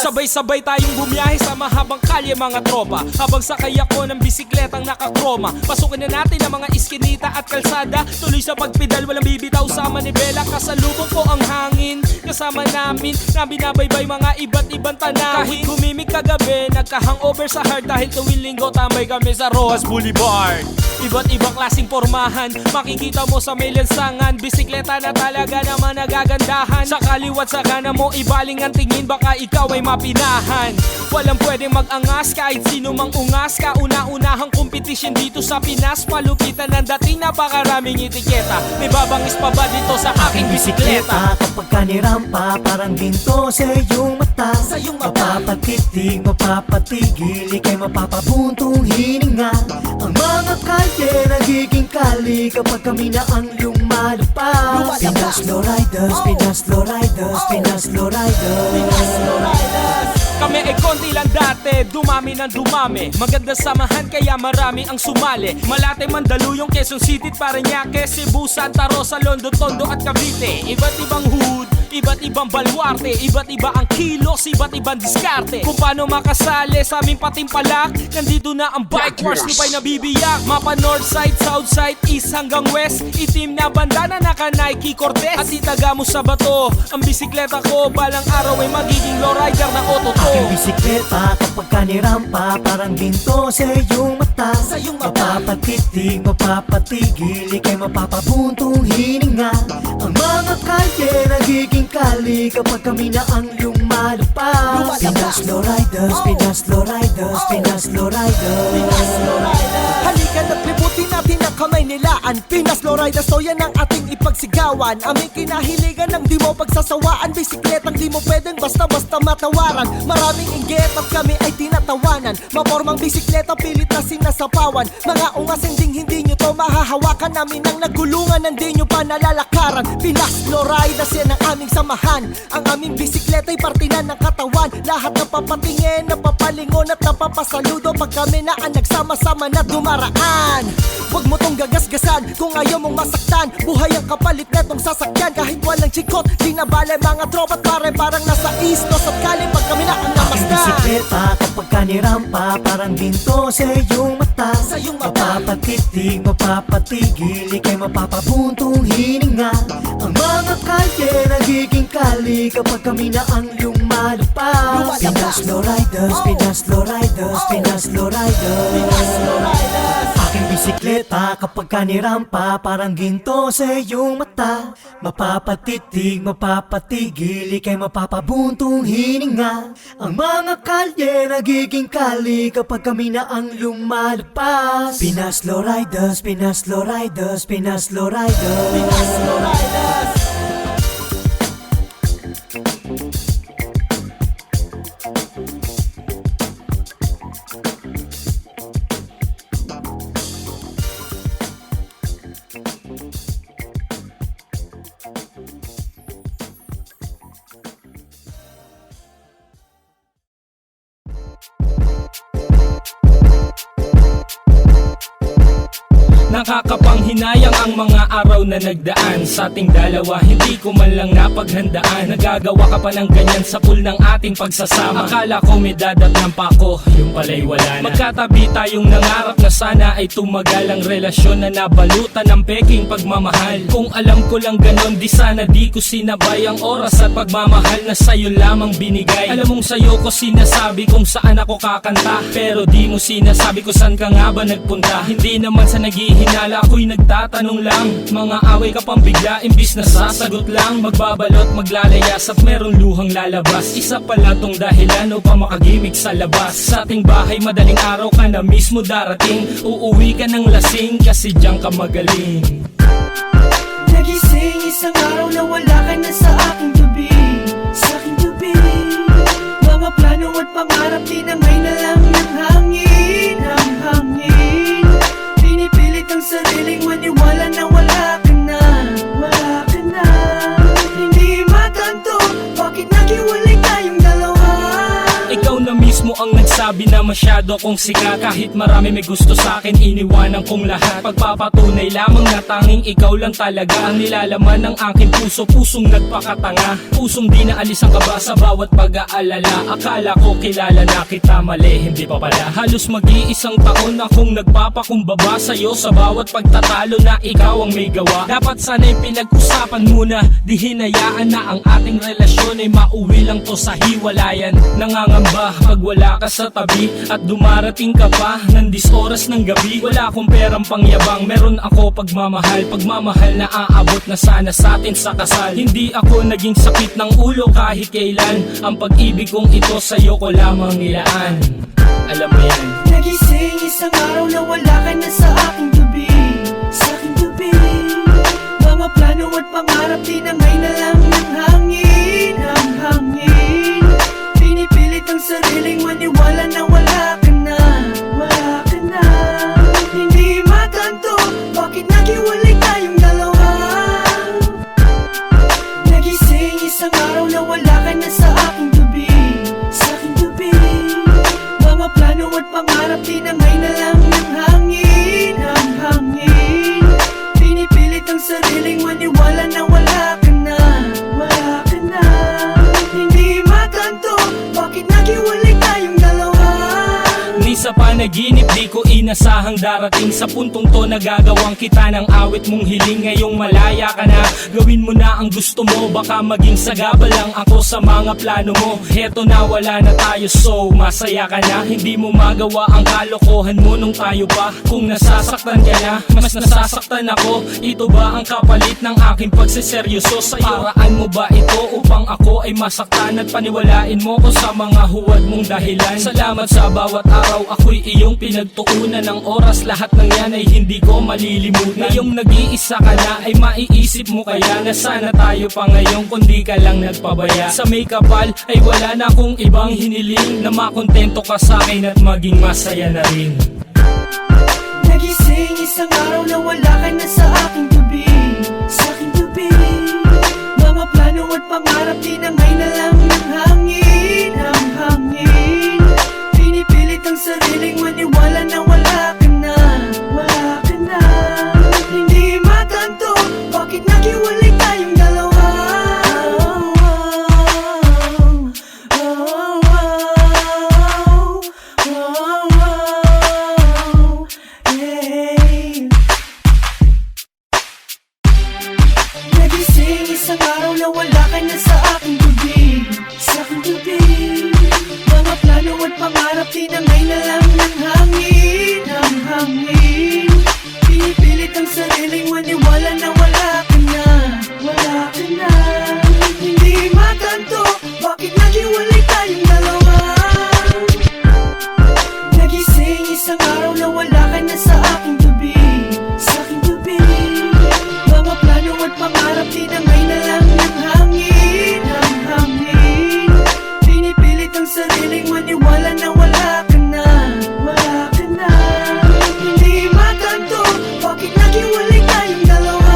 Sabay-sabay tayong bumiyahe sa mahabang kalye mga tropa. Habang sakay ako ng bisikletang nakakroma, pasukin na natin ang mga iskinita at kalsada. Tuloy sa pagpedal, walang bibitaw sa manibela. Kasalubong ko ang hangin, kasama namin na binabaybay mga iba't ibang tanawin. Kahit gumimik kagabi, nagka-hangover sa heart dahil tuwing linggo tambay kami sa Rojas Boulevard. Iba't ibang klaseng pormahan, makikita mo sa may lansangan. Bisikleta na talaga naman nagagandahan. Sa kaliwat sa kanan mo ibaling ang tingin, baka ikaw ay mapinahan. Walang pwedeng mag-angas kahit sino mang ungas. Kauna-unahang kompetisyon dito sa Pinas. Palupitan ng dating, napakaraming etiketa. May babangis pa ba dito sa aking bisikleta? Kapag kanirampa, parang ginto sa iyong mata. Mapapatitig, mapapatigil, ika'y mapapabuntong hininga. Ang mga kalye nagiging kali kapag kami na ang lumalabas. Pinas Lowriders, Pinas Lowriders, Pinas Lowriders. Kami ay konti lang dati, dumami ng dumami. Maganda samahan kaya marami ang sumali. Malate, Mandaluyong, Quezon City, Parañaque, Cebu, Santa Rosa, Londo, Tondo at Cavite. Iba't ibang hood, iba't ibang baluarte, iba't iba ang kilos, iba't ibang diskarte. Kung paano makasali sa aming patimpalak, nandito na ang bike wars, lupay na bibiyak. Mapa north side, south side, east hanggang west. Itim na bandana, naka Nike Cortez. At itaga mo sa bato, ang bisikleta ko balang araw ay magiging lowrider na ototo. Aking bisikleta kapag kanirampa, parang ginto sa iyong mata. Mapapatitig, mapapatigil, ika'y mapapabuntong hininga. Ang mga kalye nagiging kali kapag kami na ang lumalabas. Pinas Lowriders, Pinas Lowriders, Pinas Lowriders. Halika na't libutin natin ang kamay nilaan. Pinas Lowriders, so yan ang ating ipagsigawan. Aming kinahiligan ng di mo pagsasawaan. Bisikletang di mo pwedeng basta-basta matawaran. Maraming inggit at kami ay tinatawanan. Mapormang bisikleta pilit na sinasapawan. Mga ungas hindi nyo to mahahawakan. Namin ang nagulungan, hindi nyo pa nalalakaran. Pinas Lowriders, yan ang aming samahan. Ang aming bisikleta'y parte na ng katawan. Lahat ng papatingin, napapalingon at napapasaludo pag kami na ang nagsama-sama na dumaraan. Huwag mo tong gagasgasan kung ayaw mong masaktan. Buhay ang kapalit netong sasakyan. Kahit walang chikot, di na bale mga tropa't pare. Parang nasa East Coast at Cali pag kami na ang namasdan. Bisikleta kapag kanirampa, parang ginto sa iyong mata. Mapapatitig, mapapatigil, ika'y mapapabuntong hininga. Ang mga kalye nagiging kali kapag kami na ang lumalabas. Pinas Lowriders, Pinas Lowriders, Pinas Lowriders. Aking bisikleta kapag kanirampa, parang ginto sa iyong mata. Mapapatitig, mapapatigil, ika'y mapapabuntong hininga. Ang mga kalye nagiging kali kapag kami na ang lumalabas. Pinas Lowriders, Pinas Lowriders, Pinas Lowriders, Pinas Lowriders. Nakakapanghinayang ang mga araw na nagdaan sa ating dalawa, hindi ko man lang napaghandaan. Nagagawa ka pa ng ganyan sa pool ng ating pagsasama. Akala ko may dadatnan pa ako, yung pala'y wala na. Magkatabi tayong nangarap na sana ay tumagal ang relasyon na nabalutan ng peking pagmamahal. Kung alam ko lang ganon, di sana di ko sinabay ang oras at pagmamahal na sa'yo lamang binigay. Alam mong sa'yo ko sinasabi kung saan ako kakanta, pero di mo sinasabi ko saan ka nga ba nagpunta. Hindi naman sa naghihinala, ako'y nagtatanong lang. Mga away ka pang bigla, imbis na sasagot lang. Magbabalot, maglalayas at merong luhang lalabas. Isa pala tong dahilan upang makagimik sa labas. Sa ating bahay madaling araw ka na mismo darating. Uuwi ka ng lasing kasi diyan ka magaling. Nagising isang araw na wala ka na sa aking tabi. Sa aking tabi, mga plano at pangarap tinangay na lang ng hangin. Ang hangin, pinipilit ang sariling maniwala na wala ka na. Wala ka na, hindi matanto bakit naghiwalay tayong dalawa. Ikaw na mismo ang nagsabi na masyado kong sikat. Kahit marami may gusto sa akin, iniwanan kong lahat. Pagpapatunay lamang na tanging ikaw lang talaga ang nilalaman ng aking puso. Pusong nagpakatanga, pusong di naalis ang kaba sa bawat pag-aalala. Akala ko kilala na kita, mali, hindi pa pala. Halos mag-iisang taon akong nagpapakumbaba sa'yo sa bawat pagtatalo na ikaw ang may gawa. Dapat sana'y pinag-usapan muna, di hinayaan na ang ating relasyon ay mauwi lang to sa hiwalayan. Nangangamba pag wala ka sa tabi at dumarating ka pa ng 10 oras ng gabi. Wala akong perang pangyabang, meron ako pagmamahal. Pagmamahal na aabot na sana sa atin sa kasal. Hindi ako naging sakit ng ulo kahit kailan. Ang pag-ibig kong ito sa'yo ko lamang nilaan. Alam mo yan. Nagising isang araw na wala ka na sa aking tabi. Sa aking tabi, mga plano at pangarap tinangay na lang ng hangin. Ang hangin, pinipilit ang sariling maniwala na wala ka na. Wala ka na, hindi matanto bakit naghiwalay tayong dalawa. Nagising isang araw na wala ka na sa aking tabi. Sa aking tabi, mga plano at pangarap tinangay na lang ng hangin. Ang hangin, pinipilit ang sariling maniwala na wala ka na. Wala ka na, hindi matanto bakit naghiwalay tayong dalawa. Ni sa panaginip di ko inasahang darating sa puntong to. Nagagawang kita ng awit mong hiling. Ngayong malaya ka na, gawin mo na ang gusto mo. Baka maging sagaba lang ako sa mga plano mo. Heto na wala na tayo, so masaya ka na. Hindi mo magawa ang kalokohan mo nung tayo pa. Kung nasasaktan ka na, mas nasasaktan ako. Ito ba ang kapalit ng aking pagseseryoso sa'yo? Paraan mo ba ito upang ako ay masaktan at paniwalain mo ko sa mga huwad mong dahilan? Salamat sa bawat araw ako'y iyong pinagtuunan ng oras. Lahat ng yan ay hindi ko malilimutan. Ngayong nag-iisa ka na ay maiisip mo kaya na sana tayo pa ngayon kundi ka lang nagpabaya. Sa may kapal ay wala na akong ibang hiniling, na makontento ka sa akin at maging masaya na rin. Nagising isang araw na wala ka na sa aking tabi. Sa aking tabi, mga plano at pangarap tinangay na lang ng hangin. Ang hangin, pinipilit ang sariling maniwala na wala ka na. Wala ka na, hindi matanto bakit naghiwalay tayong dalawa. Nagising isang araw na wala ka na sa aking tabi. Sa aking tabi, mga plano at pangarap tinangay na lang ng hangin. Ang hangin, pinipilit ang sariling maniwala na wala ka na. Wala ka na, hindi matanto bakit naghiwalay tayong dalawa. Nagising isang araw na wala ka na sa aking tabi. Sa aking tabi, mga plano at pangarap tinangay na lang ng hangin. Ang hangin, pinipilit ang sariling maniwala na wala ka na. Wala ka na, hindi matanto bakit naghiwalay tayong dalawa.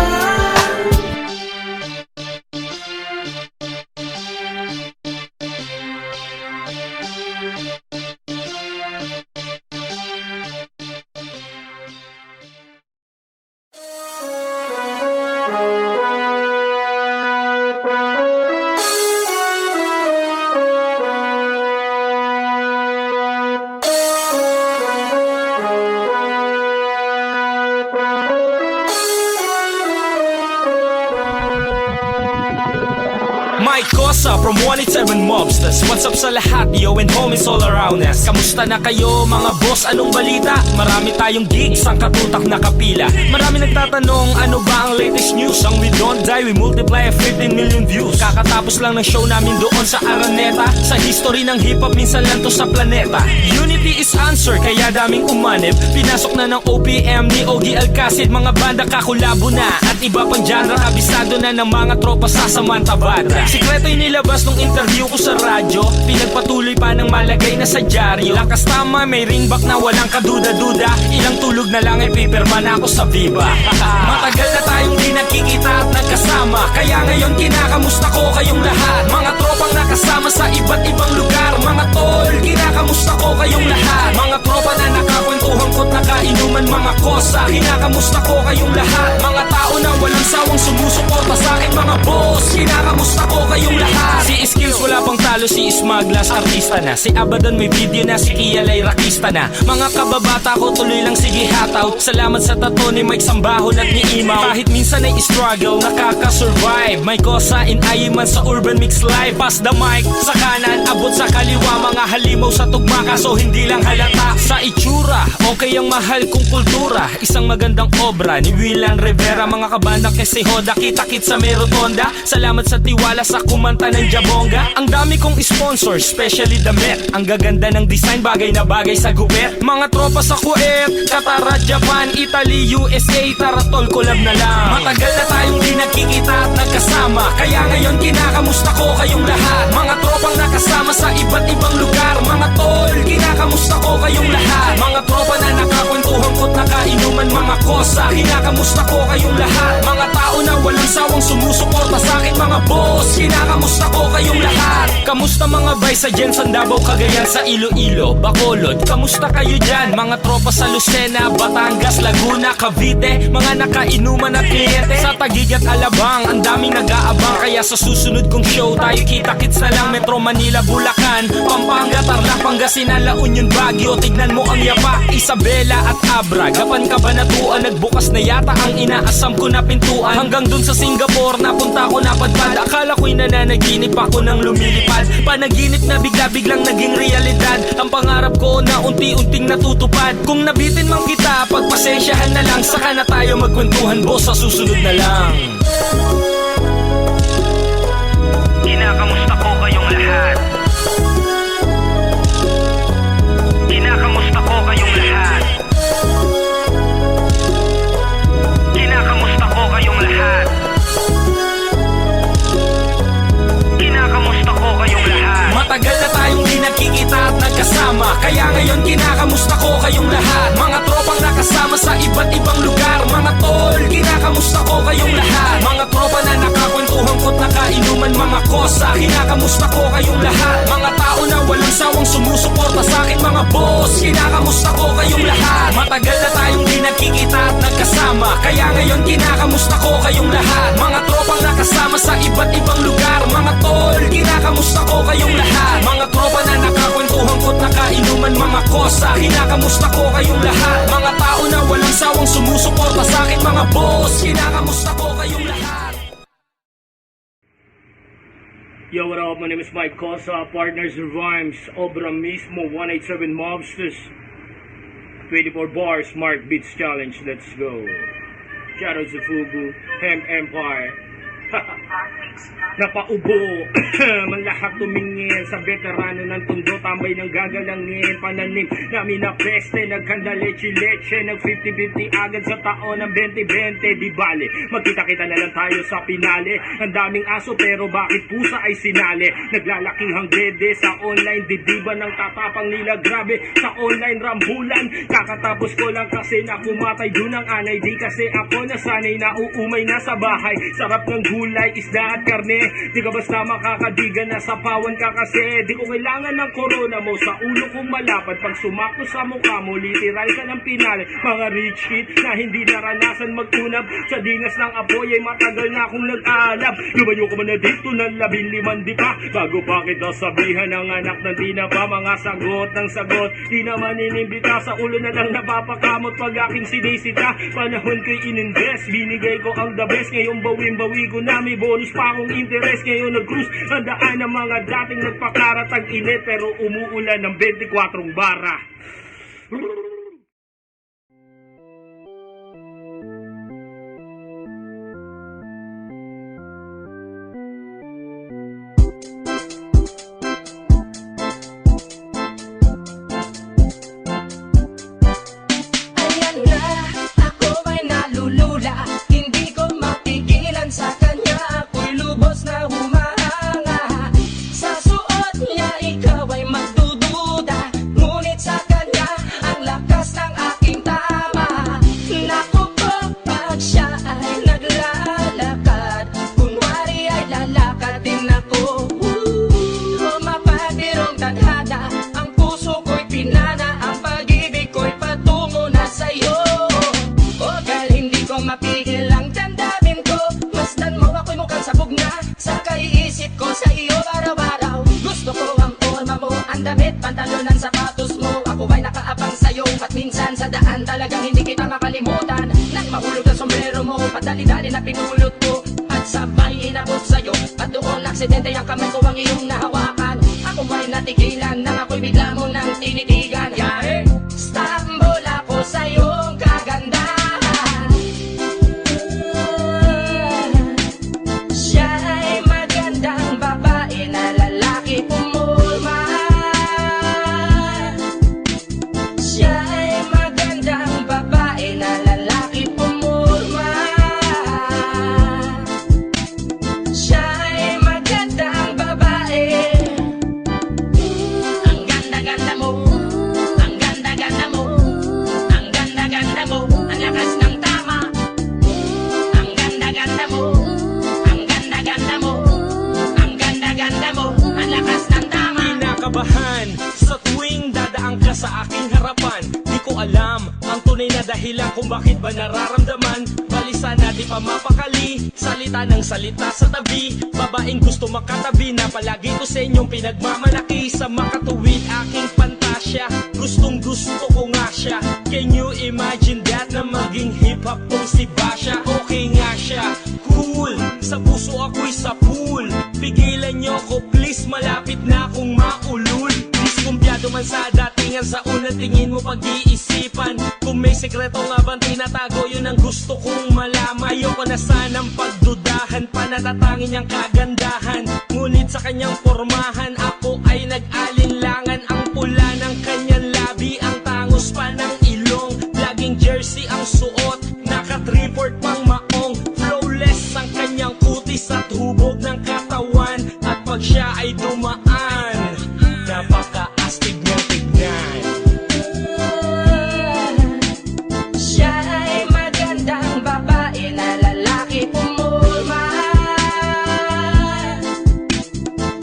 Mike Cosa from 187 Mobsters. What's up sa lahat, yo and homies all around us. Kamusta na kayo mga boss, anong balita? Marami tayong gigs, ang katutak na kapila. Marami nagtatanong, ano ba ang latest news? Ang We Don't Die, we multiply 15 million views. Kakatapos lang ng show namin doon sa Araneta. Sa history ng hip-hop, minsan lang to sa planeta. Unity is answer, kaya daming umanib. Pinasok na ng OPM ni Ogie Alcacid. Mga banda kakulabo na, at iba pang genre. Kabisado na ng mga tropa sa Samantabada. Sikreto yung nilabas nung interview ko sa radyo. Pinagpatuloy pa ng malagay na sa dyaryo. Lakas tama, may ringback na walang kaduda-duda. Ilang tulog na lang ay paperman ako sa Viva. Matagal na tayong di nagkikita at nagkasama. Kaya ngayon kinakamusta ko kayong lahat. Mga tropang nakasama sa iba't ibang lugar. Mga tol, kinakamusta ko kayong lahat. Mga tropa na nakakwentuhan ko't nakainuman. Mga kosa, kinakamusta ko kayong lahat. Mga tao na walang sawang sumusuporta sa akin. Mga boss, kinakamusta ko kayong lahat. Si Skills wala pang talo, si Ismaglas artista na. Si Abaddon may video na, si Kialay rakista na. Mga kababata ko tuloy lang sige hataw. Salamat sa tato ni Mike Sambahon at ni Imaw. Kahit minsan ay struggle, nakaka-survive. May kosa in Ayman sa Urban Mix Live. Pass the mic sa kanan, abot sa kaliwa. Mga halimaw sa tugma kaso hindi lang halata. Sa itsura, okay ang mahal kong kultura. Isang magandang obra ni Willan Rivera. Mga kabandang kesi Hoda, kita-kit sa Merotonda. Salamat sa tiwala sa kumanta ng Jabonga. Ang dami kong sponsor, especially the Met. Ang gaganda ng design, bagay na bagay sa gupet. Mga tropa sa Kuwait, Qatar, Japan, Italy, USA. Tara tol, collab na lang. Matagal na tayong di nagkikita at nagkasama. Kaya ngayon kinakamusta ko kayong lahat. Mga tropang nakasama sa iba't ibang lugar. Mga tol, kinakamusta ko kayong lahat. Mga tropa na nakakwentuhan ko't nakainuman. Mga kosa, kinakamusta ko kayong lahat. Mga tao na walang sawang sumusuporta sa akin. Mga boss, kinakamusta ko kayong lahat. Kamusta mga bay sa Jensen, Davao, Cagayan, sa Iloilo, Bacolod? Kamusta kayo dyan? Mga tropa sa Lucena, Batangas, Laguna, Cavite. Mga nakainuman at kliyente sa Taguig at Alabang. Ang daming nag-aabang, kaya sa susunod kong show tayo kita-kits na lang. Metro Manila, Bulacan, Pampanga, Tarlac, Pangasinan, La Union, Baguio. Tignan mo ang yapa, Isabela at Abra. Gapan Kabanatuan, nagbukas na yata ang inaasam ko na pintuan. Hanggang dun sa Singapore, napunta ko napadpad. Akala ko'y nananaginip ako nang lumilipad. Panaginip na bigla-biglang naging realidad. Ang pangarap ko na unti-unting natutupad. Kung nabitin man kita, pagpasensyahan na lang. Saka na tayo magkwentuhan, boss, sa susunod na lang. Kinakamusta ko kayong lahat. Kinakamusta ko kayong lahat. Kinakamusta ko kayong lahat. Kinakamusta ko kayong lahat. Matagal na tayong di nagkikita at nagkasama. Kaya ngayon kinakamusta ko kayong lahat. Mga tropang nakasama sa iba't ibang lugar. Mga tol, kinakamusta ko kayong lahat. Mga tropa na nakakwentuhan ko't nakainuman. Mga kosa, kinakamusta ko kayong lahat. Mga tao na walang sawang sumusuporta sa akin. Mga boss, kinakamusta ko kayong lahat. Matagal na tayong di nagkikita at nagkasama. Kaya ngayon kinakamusta ko kayong lahat. Mga tropang nakasama sa iba't ibang lugar. Mga tol, kinakamusta ko kayong lahat. Mga tropa na nakakwentuhan ko't nakainuman. Mga kosa, kinakamusta ko kayong lahat. Mga tao na walang sawang sumusuporta sa akin. Mga boss, kinakamusta ko kayong lahat. Yo, what up? My name is Mike Cosa, Partners in Rhymes, Obra mismo, 187 Mobsters, 24 bars, Mark Beats Challenge, let's go. Shout out to Fugu, Hem Empire. Napaubo man lahat tumingin sa veterano ng tundo, tambay ng gagalangin, pananim namin na peste, naghanda leche-leche, nag 50-50 agad sa taon ng 2020. Di bale, magkita-kita na lang tayo sa pinale. Ang daming aso pero bakit pusa ay sinali? Naglalakihang dede sa online, didiba ng tatapang nila, grabe sa online rambulan. Kakatapos ko lang kasi na pumatay dun ang anay, di kasi ako nasanay na uumay na sa bahay. Sarap ng gulay, isda at karne, di ka basta makakadigan na sa pawan ka kasi. Di ko kailangan ng corona mo sa ulo kong malapad. Pag sumakto sa mukha mo, literal ka ng pinali. Mga rich kid na hindi naranasan magtunab sa dingas ng apoy ay matagal na akong nag-aalab. Lumayo ko man na dito ng 15 di pa bago pa kita sabihan ng anak ng tinapa. Mga sagot ng sagot, di naman inimbita, sa ulo na lang napapakamot pag aking sinisita. Panahon ko'y ininvest, binigay ko ang the best. Ngayong bawin-bawi ko na may bonus pa akong interest. Ngayon nag-cruise, handaan ng mga dating nagpakaratag init, pero umuulan ng 24 bara. Ayan na, ako ay nalulula. Hindi ko mapigilan sa kanya. Ako'y lubos na humahanga. Sa suot niya, ikaw ay magdududa. Ngunit sa kanya, ang lakas ng aking tama. Naku po, pag siya ay naglalakad, kunwari ay lalakad din ako. Mapabirong tadhana, ang puso ko'y pinana, ang pag-ibig ko'y patungo na sa'yo. O girl, hindi ko mapigil ang damdamin ko. Masdan mo ako'y mukhang sabog na sa kaiisip ko sa iyo araw-araw. Gusto ko ang forma mo, ang damit, pantalon, ang sapatos mo. Ako ay nakaabang sa'yo at minsan sa daan talagang hindi kita makalimutan. Nang mahulog ang sombrero mo, padali-dali na pinulot ko at sabay inabot sa'yo. At doon aksidente ang kamay ko ang iyong nahawakan. Ako ay natigilan nang ako'y bigla mo nang tinitigan. Yari, stambol ako sa iyong kagandahan. Siya ay magandang babae na lalaki pumulma. Siya ay magandang babae na lalaki pumulma. Siya ay magandang babae. Ang ganda-ganda mo, ang ganda-ganda mo, ang ganda-ganda mo, ang lakas ng tama. Ang ganda-ganda mo, ang ganda-ganda mo, ang ganda-ganda mo, ang lakas ng tama. Kinakabahan sa tuwing dadaan ka sa aking harapan. Di ko alam ang tunay na dahilan kung bakit ba nararamdaman. Balisa na di pa mapakali, salita ng salita sa tabi. Babaeng gusto makatabi na palagi ko sa inyong pinagmamalaki. Sa makatuwid aking pantasya, gustong gusto ko nga siya. Can you imagine that na maging hip-hop tong si Basha? Okay nga siya, cool, sa puso ako'y sa pool. Pigilan nyo ko please, malapit na akong maulul. Diskumpiyado man sa datingan, sa unang tingin mo pag-iisipan. Kung may sekreto nga bang tinatago, yun ang gusto kong malaman. Ayoko na sanang pagdudahan, panatatangin niyang kagandahan. Ngunit sa kanyang pormahan, ako ay nag-alinlangan. Ang pula ng kanyang labi, ang tangos pa ng ilong. Laging jersey ang suot, naka-3-4 pang maong. Flawless ang kanyang kutis at hubog ng katawan. At pag siya ay dumaan, napaka-astig niyang tignan. Siya ay magandang babae na lalaki pumulma.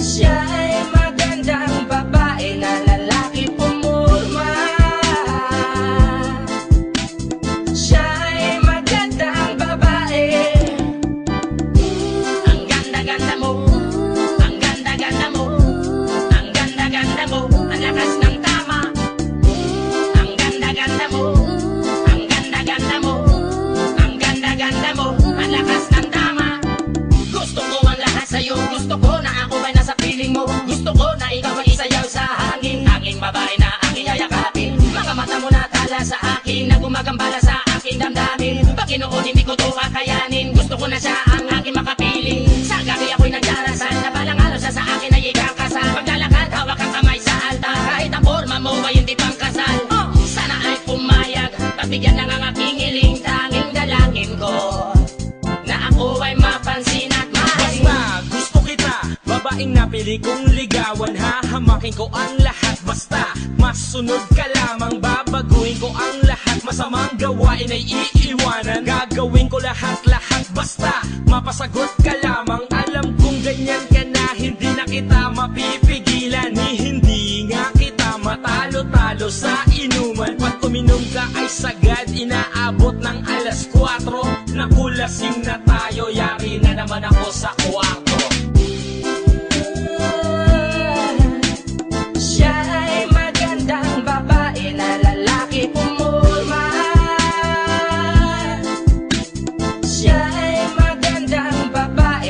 Siya ay magandang babae na lalaki pumulma. Siya ay magandang babae. Ang ganda-ganda mo, ang ganda-ganda mo, ang ganda-ganda mo, ang lakas ng tama. Ang ganda-ganda mo, ang ganda-ganda mo, ang ganda-ganda mo, ang lakas ng tama. Gusto ko ang lahat sa'yo, gusto ko na ako ay nasa piling mo. Gusto ko na ikaw ay isayaw sa hangin, tanging babae na aking yayakapin. Mga mata mo na tala sa akin, na gumagambala sa aking damdamin. Pagkinoon hindi ko to kakayanin, gusto ko na siya ang aking makapiling. Sa gabi ako'y nagdarasal, na balang araw siya sa akin ay ikakasal. Paglalakad, hawak ang kamay sa altar, kahit ang forma mo ay hindi pang kasal. Sana ay pumayag, pagbigyan ng ang aking hiling, tanging dalangin ko na ako ay mapansin at mahalin. Basta gusto kita, babaeng napili kong ligawan. Hahamakin ko ang lahat, basta masunod ka lamang. Babaguhin ko ang lahat, masamang gawain ay iiwanan. Gagawin ko lahat-lahat, basta mapasagot ka lamang. Alam kong ganyan ka na, hindi na kita mapipigilan. Hindi nga kita matalo-talo sa inuman. Pag uminom ka ay sagad, inaabot ng alas 4. Nakulasing na tayo, yari na naman ako sa kwarto. Siya ay magandang babae na lalaki pumulma. Siya ay magandang babae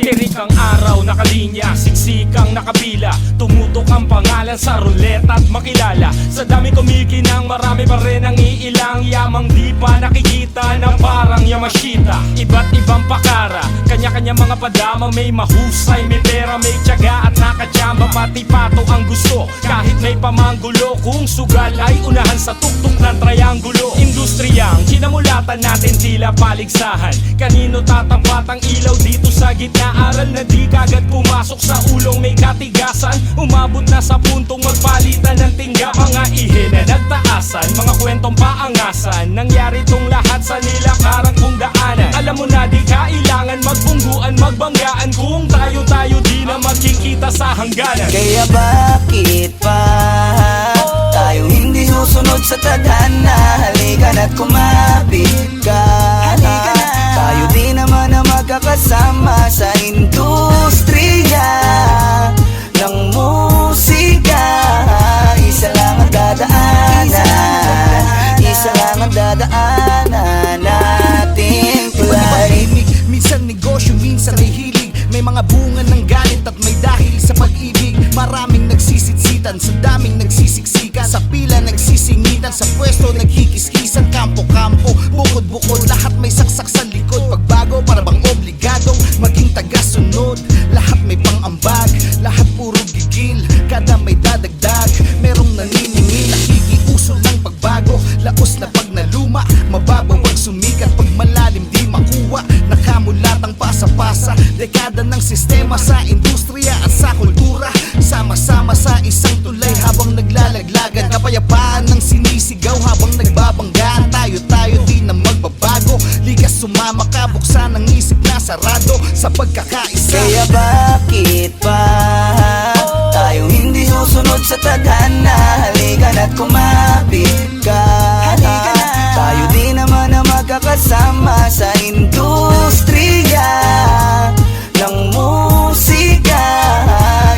Tirik ang araw, nakalinya, siksikang nakapila. Tumutok ang pangalan sa ruleta at makilala. Sa dami kumikinang, marami pa rin ang iilang yamang di pa nakikita na parang Yamashita. Iba't ibang pakara, kanya-kanya mga padamang may mahusay, may pera, may tiyaga at nakachamba. Pati pato ang gusto, kahit may pamanggulo. Kung sugal ay unahan sa tuktok ng triangulo. Industriyang kinamulatan natin tila paligsahan. Kanino tatapat ang ilaw dito sa gitna? Aral na di kagad pumasok sa ulong may katigasan. Umabot na sa puntong magpalitan ng tingga. Mga ihe na nagtaasan, mga kwentong paangasan. Nangyari tong lahat sa nilakaran kong daanan. Alam mo na di kailangan magbungguan, magbanggaan. Kung tayo-tayo di na magkikita sa hangganan. Kaya bakit pa tayo hindi susunod sa tadhana? Halika na't kumapit ka. Tayo di naman na magkakasama sa industriya ng musika. Isa lang ang dadaanan, isa lang ang dadaanan nating tulay. Minsan negosyo, minsan ay hilig. May mga bunga ng galit at may dahil sa pag-ibig. Maraming nagsisitsitan, sa daming nagsisiksikan. Sa pila nagsisingitan, sa pwesto nagkikiskisan. Kampo-kampo, bukod-bukod, lahat may saksak sa likod. Pagbago para bang obligadong maging tagasunod. Lahat may pang-ambag, lahat puro gigil. Kada may dadagdag, merong naniningil. Nakikiuso ng pagbago, laos na pag naluma. Mababaw ang sumikat, pag malalim di makuha. Nakamulatang pasa-pasa, dekada ng sistema sa industriya at sa kultura. Sama-sama sa isang tulay habang naglalaglagan. Kapayapaan ng sinisigaw habang nagbabanggaan. Tayo-tayo di na magbabago. Likas sumama ka, buksan ang isip na sarado sa pagkakaisa. Kaya bakit pa tayo hindi susunod sa tadhana? Halika na't kumapit ka. Tayo di naman na magkakasama sa industriya ng musika.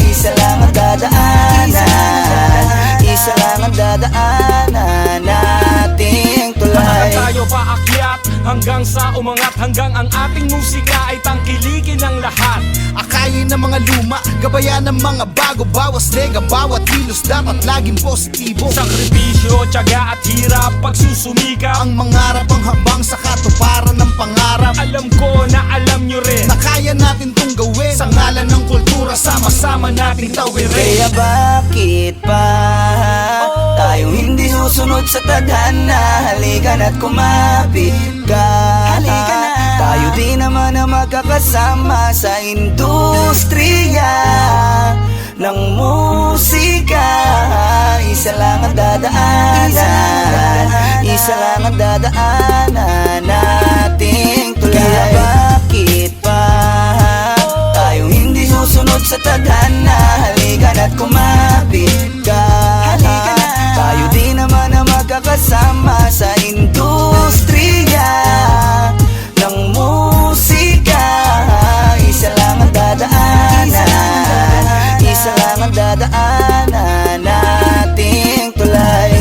Isa lang ang dadaanan, isa lang ang dadaanan nating tulay. Tayo paakyat hanggang sa umangat, hanggang ang ating musika ay tangkilikin ng lahat. Akayin ng mga luma, gabayan ng mga bago. Bawas lega, bawat kilos dapat laging positibo. Sakripisyo, tiyaga at hirap pagsusumikap. Ang mangarap ang habang sa katuparan ng pangarap. Alam ko na alam nyo rin na kaya natin tong gawin. Sa ngalan ng kultura, sama-sama nating tawirin. Kaya bakit pa tayo hindi susunod sa tadhana? Halika na't kumapit ka. Tayo di naman na magkakasama sa industriya ng musika. Isa lang ang dadaanan, isa lang ang dadaanan nating tulay. Kaya bakit pa tayo hindi susunod sa tadhana? Halika na't kumapit ka. Tayo di naman na magkakasama sa industriya ng musika. Isa lang ang dadaanan, isa lang ang dadaanan nating tulay.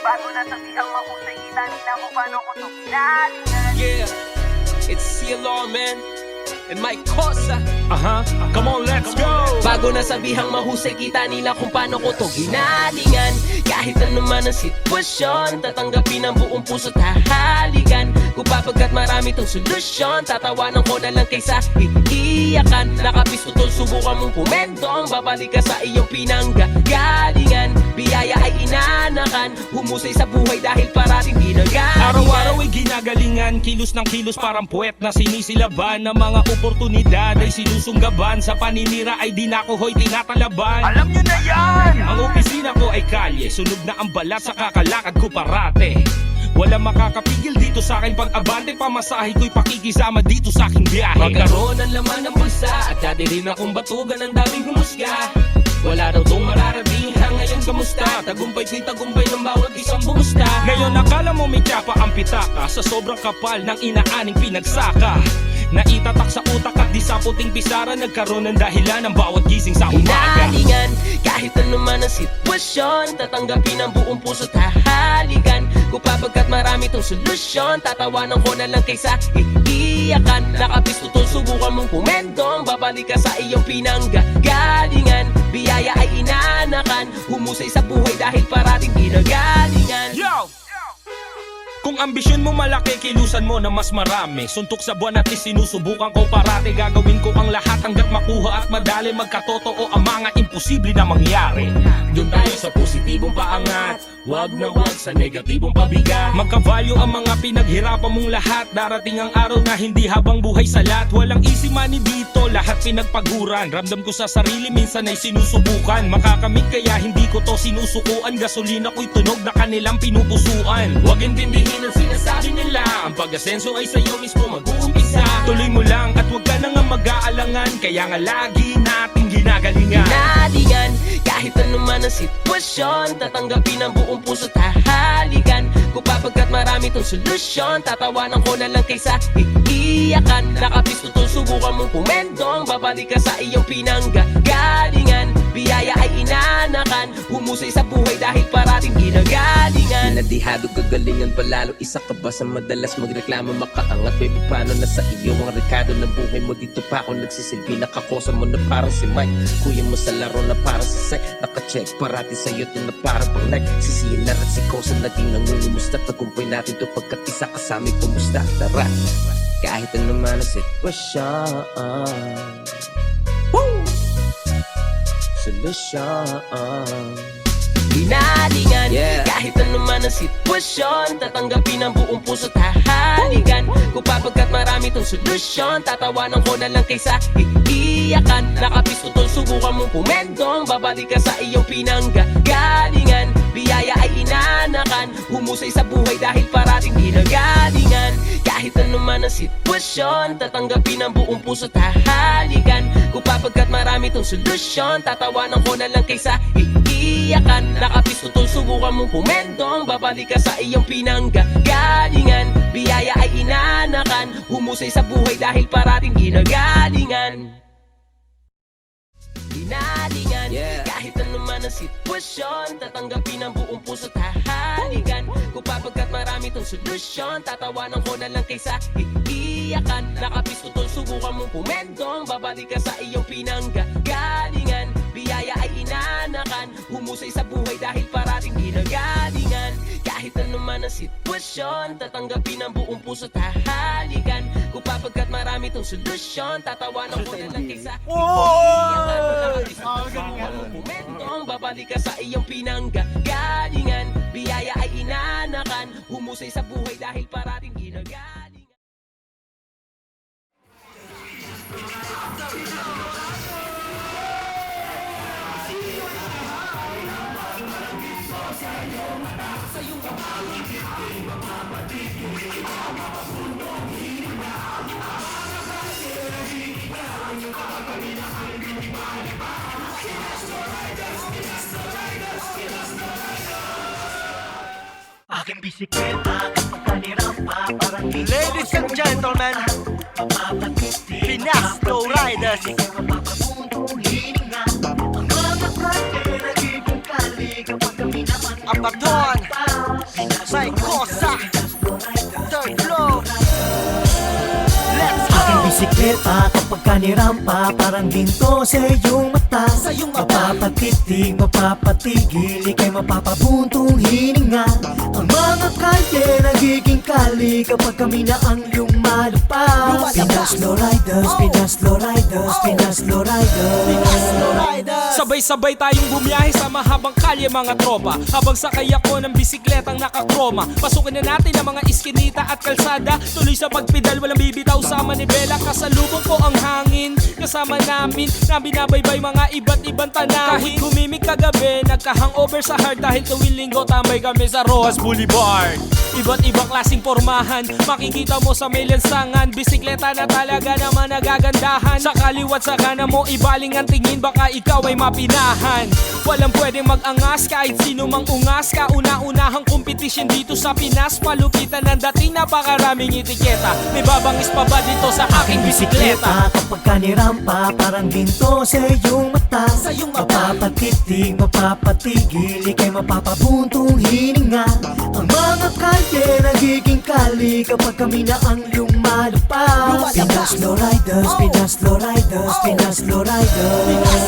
Bago na sabihang mahusay, kita nila kung paano ko to ginalingan. Yeah, it's CLR, man, and Mike Cosa. Come on, let's go. Bago na sabihang mahusay, kita nila kung paano ko to ginalingan. Kahit ano man ang sitwasyon, tatanggapin ang buong puso't hahalikan. Kung papagkat marami tong solusyon, tatawanan ko na lang kaysa iiyakan. Nakapisto tol, subukan mong pumentong, babalik ka sa iyong pinanggagalingan. Biyaya ay inanakan, humusay sa buhay dahil parating ginagalingan. Araw-araw ay ginagalingan, kilos ng kilos parang puwet na sinisilaban. Ng mga oportunidad ay sinusunggaban, sa paninira ay di na ko ho'y tinatalaban. Alam nyo na yan! Ang opisina ko ay kalye, sunog na ang balat sa kakalakad ko parate. Walang makakapigil dito sa akin pag-abante, pamasahe ko'y pakikisama dito sa aking biyahe. Magkaroon ng laman ng bulsa at dati rin akong batugan ng daming humusga. Wala daw tong mararating ngayon kamusta? Tagumpay ko'y tagumpay ng bawat isang bumusta. Ngayon akala mo may tiyapa ang pitaka sa sobrang kapal ng inaaning pinagsaka. Naitatak sa utak at di sa puting pisara, nagkaroon ng dahilan ng bawat gising sa umaga. Hinalingan, kahit ano man ang sitwasyon, tatanggapin ang buong puso't hahalikan. Kung papagkat marami tong solusyon, tatawanan ko na lang kaysa iiyakan. Nakapistutol, subukan mong pumendong, babalik ka sa iyong pinanggagalingan. Biyaya ay inanakan, humusay sa buhay dahil parating ginagalingan. Yo! Kung ambisyon mo malaki, kilusan mo na mas marami. Suntok sa buwan at isinusubukan ko parati. Gagawin ko ang lahat hanggat makuha at madali. Magkatotoo ang mga imposible na mangyari. Doon tayo sa positibong paangat, wag na wag sa negatibong pabigat. Magkavalyo ang mga pinaghirapan mong lahat. Darating ang araw na hindi habang buhay salat. Walang easy money dito, lahat pinagpaguran. Ramdam ko sa sarili, minsan ay sinusubukan. Makakamit kaya hindi ko to sinusukuan. Gasolina ko'y tunog na kanilang pinupusuan. Wag intindihin ang sinasabi nila, ang pag-asenso ay sa'yo mismo mag-uumpisa. Tuloy mo lang at huwag ka na nga mag-aalangan, kaya nga lagi natin ginagalingan. Hinalingan, kahit ano man ang sitwasyon, tatanggapin ang buong puso't hahalikan. Kung papagkat marami tong solusyon, tatawanan ko na lang kaysa iiyakan. Nakapistutol, subukan mong pumendong, babalik ka sa iyong pinanggagalingan. Biyaya ay inanakan, humusay sa buhay dahil parating ginagalingan. Nadihado kagalingan palalo, isa ka ba sa madalas magreklamo? Makaangat, baby, paano na sa iyo ang rekado ng buhay mo? Dito pa ako nagsisilbi, nakakosa mo na parang si Mike. Kuya mo sa laro na parang si Sai, nakacheck parati sa'yo to na parang pang like. Sisihin na rin si Kosa, naging nangungumusta. Tagumpay natin to pagkat isa kasami kumusta. Tara, kahit ano man ang sitwasyon, solusyon. Hinalingan, kahit ano man ang sitwasyon, tatanggapin ang buong puso't hahalikan. Kung papagkat marami tong solusyon, tatawanan ko na lang kaysa iiyakan. Nakapistutol, subukan mong pumendong, babalik ka sa iyong pinanggagalingan. Biyaya ay inanakan, humusay sa buhay dahil parating ginagalingan. Kahit ano man ang sitwasyon, tatanggapin ang buong puso't hahalikan. Kung papagkat marami tong solusyon, tatawanan ko na lang kaysa iiyakan. Nakapistutol, subukan mong pumendong, babalik ka sa iyong pinanggagalingan. Biyaya ay inanakan, humusay sa buhay dahil parating ginagalingan. Hinalingan, kahit ano man ang sitwasyon, tatanggapin ang buong puso't hahalikan. Kung papagkat marami tong solusyon, tatawanan ko na lang kaysa iiyakan. Nakapistutol, subukan mong pumendong, babalik ka sa iyong pinanggagalingan. Biyaya ay inanakan, humusay sa buhay dahil parating ginagalingan. Kahit ano man ang sitwasyon, tatanggapin ang buong puso't hahalikan. Kung papagkat marami tong solusyon, tatawanan ko na lang kaysa iiyakan. Pumendong, babalik ka sa iyong pinanggagalingan. Biyaya ay inanakan, humusay sa buhay dahil parating ginagalingan. Aking bisikleta kapag kanirampa, parang Ladies and gentlemen, Pinas Low Riders. Abaton, Psychosa, third floor. Let's go! Aking bisikleta kapag kanirampa, parang ginto sa iyong mata. Mapapatitig, mapapatigil, ika'y mapapabuntong hininga. Ang mga kalye nagiging kali kapag kami na ang lumalapa. Pinas Low Riders, Pinas Low Riders, Pinas Low Riders. Sabay-sabay tayong bumiyahe sa mahabang kalye mga tropa. Habang sakay ako ng bisikletang nakakroma, pasukin na natin ang mga iskinita at kalsada. Tuloy sa pagpedal, walang bibitaw sa manibela. Kasal Pasalubong ko ang hangin kasama namin na binabaybay mga iba't ibang tanawin. Kahit gumimik kagabi, nagka-hangover sa heart dahil tuwing linggo tambay kami sa Rojas Boulevard. Iba't ibang klaseng pormahan, makikita mo sa may lansangan. Bisikleta na talaga naman nagagandahan. Sa kaliwat sa kanan mo ibaling ang tingin, baka ikaw ay mapinahan. Walang pwedeng mag-angas kahit sino mang ungas. Kauna-unahang kompetisyon dito sa Pinas. Palupitan ng dating napakaraming etiketa. May babangis pa ba dito sa aking bisikleta? Kapag kanirampa, parang ginto sa iyong mata. Mapapatitig, mapapatigil, ika'y mapapabuntong hininga. Ang mga kalye nagiging kali kapag kami na ang lumalapag. Pinas Lowriders, Pinas Lowriders, Pinas Lowriders.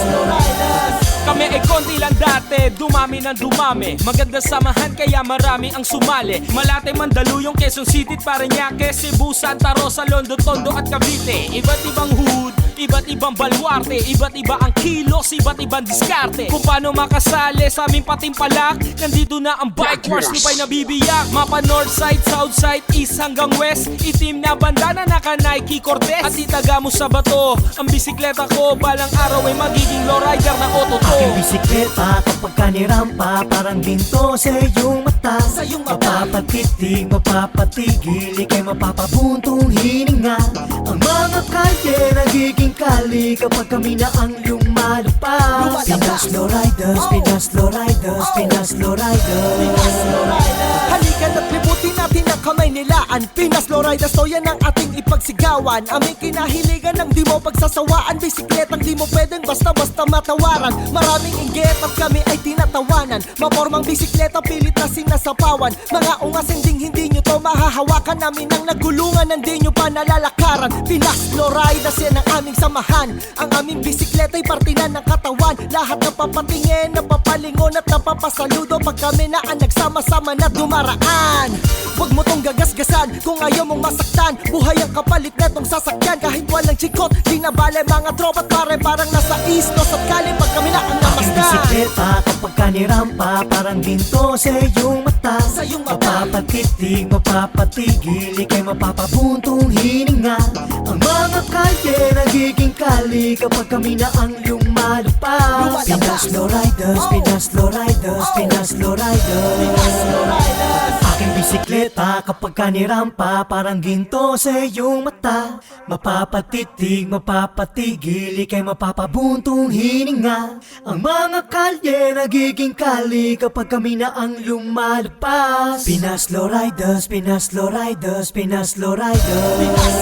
Kami ay konti lang dati, dumami ng dumami. Maganda samahan kaya marami ang sumali. Malate, Mandaluyong, Quezon City, Parañaque, Cebu, Santa Rosa, Londo, Tondo at Cavite. Iba't ibang hood, iba't ibang baluarte, iba't iba ang kilos, iba't ibang diskarte. Kung paano makasali sa aming patimpalak, nandito na ang bike wars, lupay nabibiyak. Mapa north side, south side, east hanggang west. Itim na bandana naka Nike Cortez. At itaga mo sa bato ang bisikleta ko, balang araw ay magiging lowrider na ototo. Aking bisikleta kapag kanirampa, parang ginto sa iyong mata. Mapapatitig, mapapatigil, ika'y mapapabuntong hininga. Ang mga kalye nagiging kali kapag kami na ang lumalapag. Pinas Lowriders, Pinas Lowriders, Pinas Lowriders. Halika na't libutin natin ang kamay nilaan. Pinas Lowriders, to yan ang ating ipagsigawan. Aming kinahiligan ng di mo pagsasawaan. Bisikletang di mo pwedeng basta-basta matawaran. Maraming inggit at kami ay tinatawanan. Mapormang bisikleta pilit na sinasapawan. Mga ungas hindi nyo to mahahawakan. Namin ang nagulungan, hindi nyo pa nalalakaran. Pinas Lowriders, yan ang aming samahan. Ang aming bisikleta ay parte na ng katawan. Lahat napapatingin, napapalingon at napapasaludo pag kami na ang nagsama-sama na dumaraan. Huwag mo tong gagasgasan kung ayaw mong masaktan. Buhay ang kapalit na tong sasakyan. Kahit walang chikot, di na bale mga tropa't pare parang nasa istos at kalim pag kami na ang Aking namasdan. bisikleta kapag kanirampa, parang ginto sa iyong mata. Mapapatitig, mapapatigil, ika'y mapapabuntong hininga. Ang mga kalye nagiging kali kapag kami na ang lumalapag. Pinas Lowriders, Pinas Lowriders, Pinas Lowriders. Aking bisikleta kapag kanirampa, parang ginto sa iyong mata. Mapapatitig, mapapatigil, ika'y mapapabuntong hininga. Ang mga kalye nagiging kali kapag kami na ang lumalabas. Pinas Lowriders, Pinas Lowriders, Pinas Lowriders.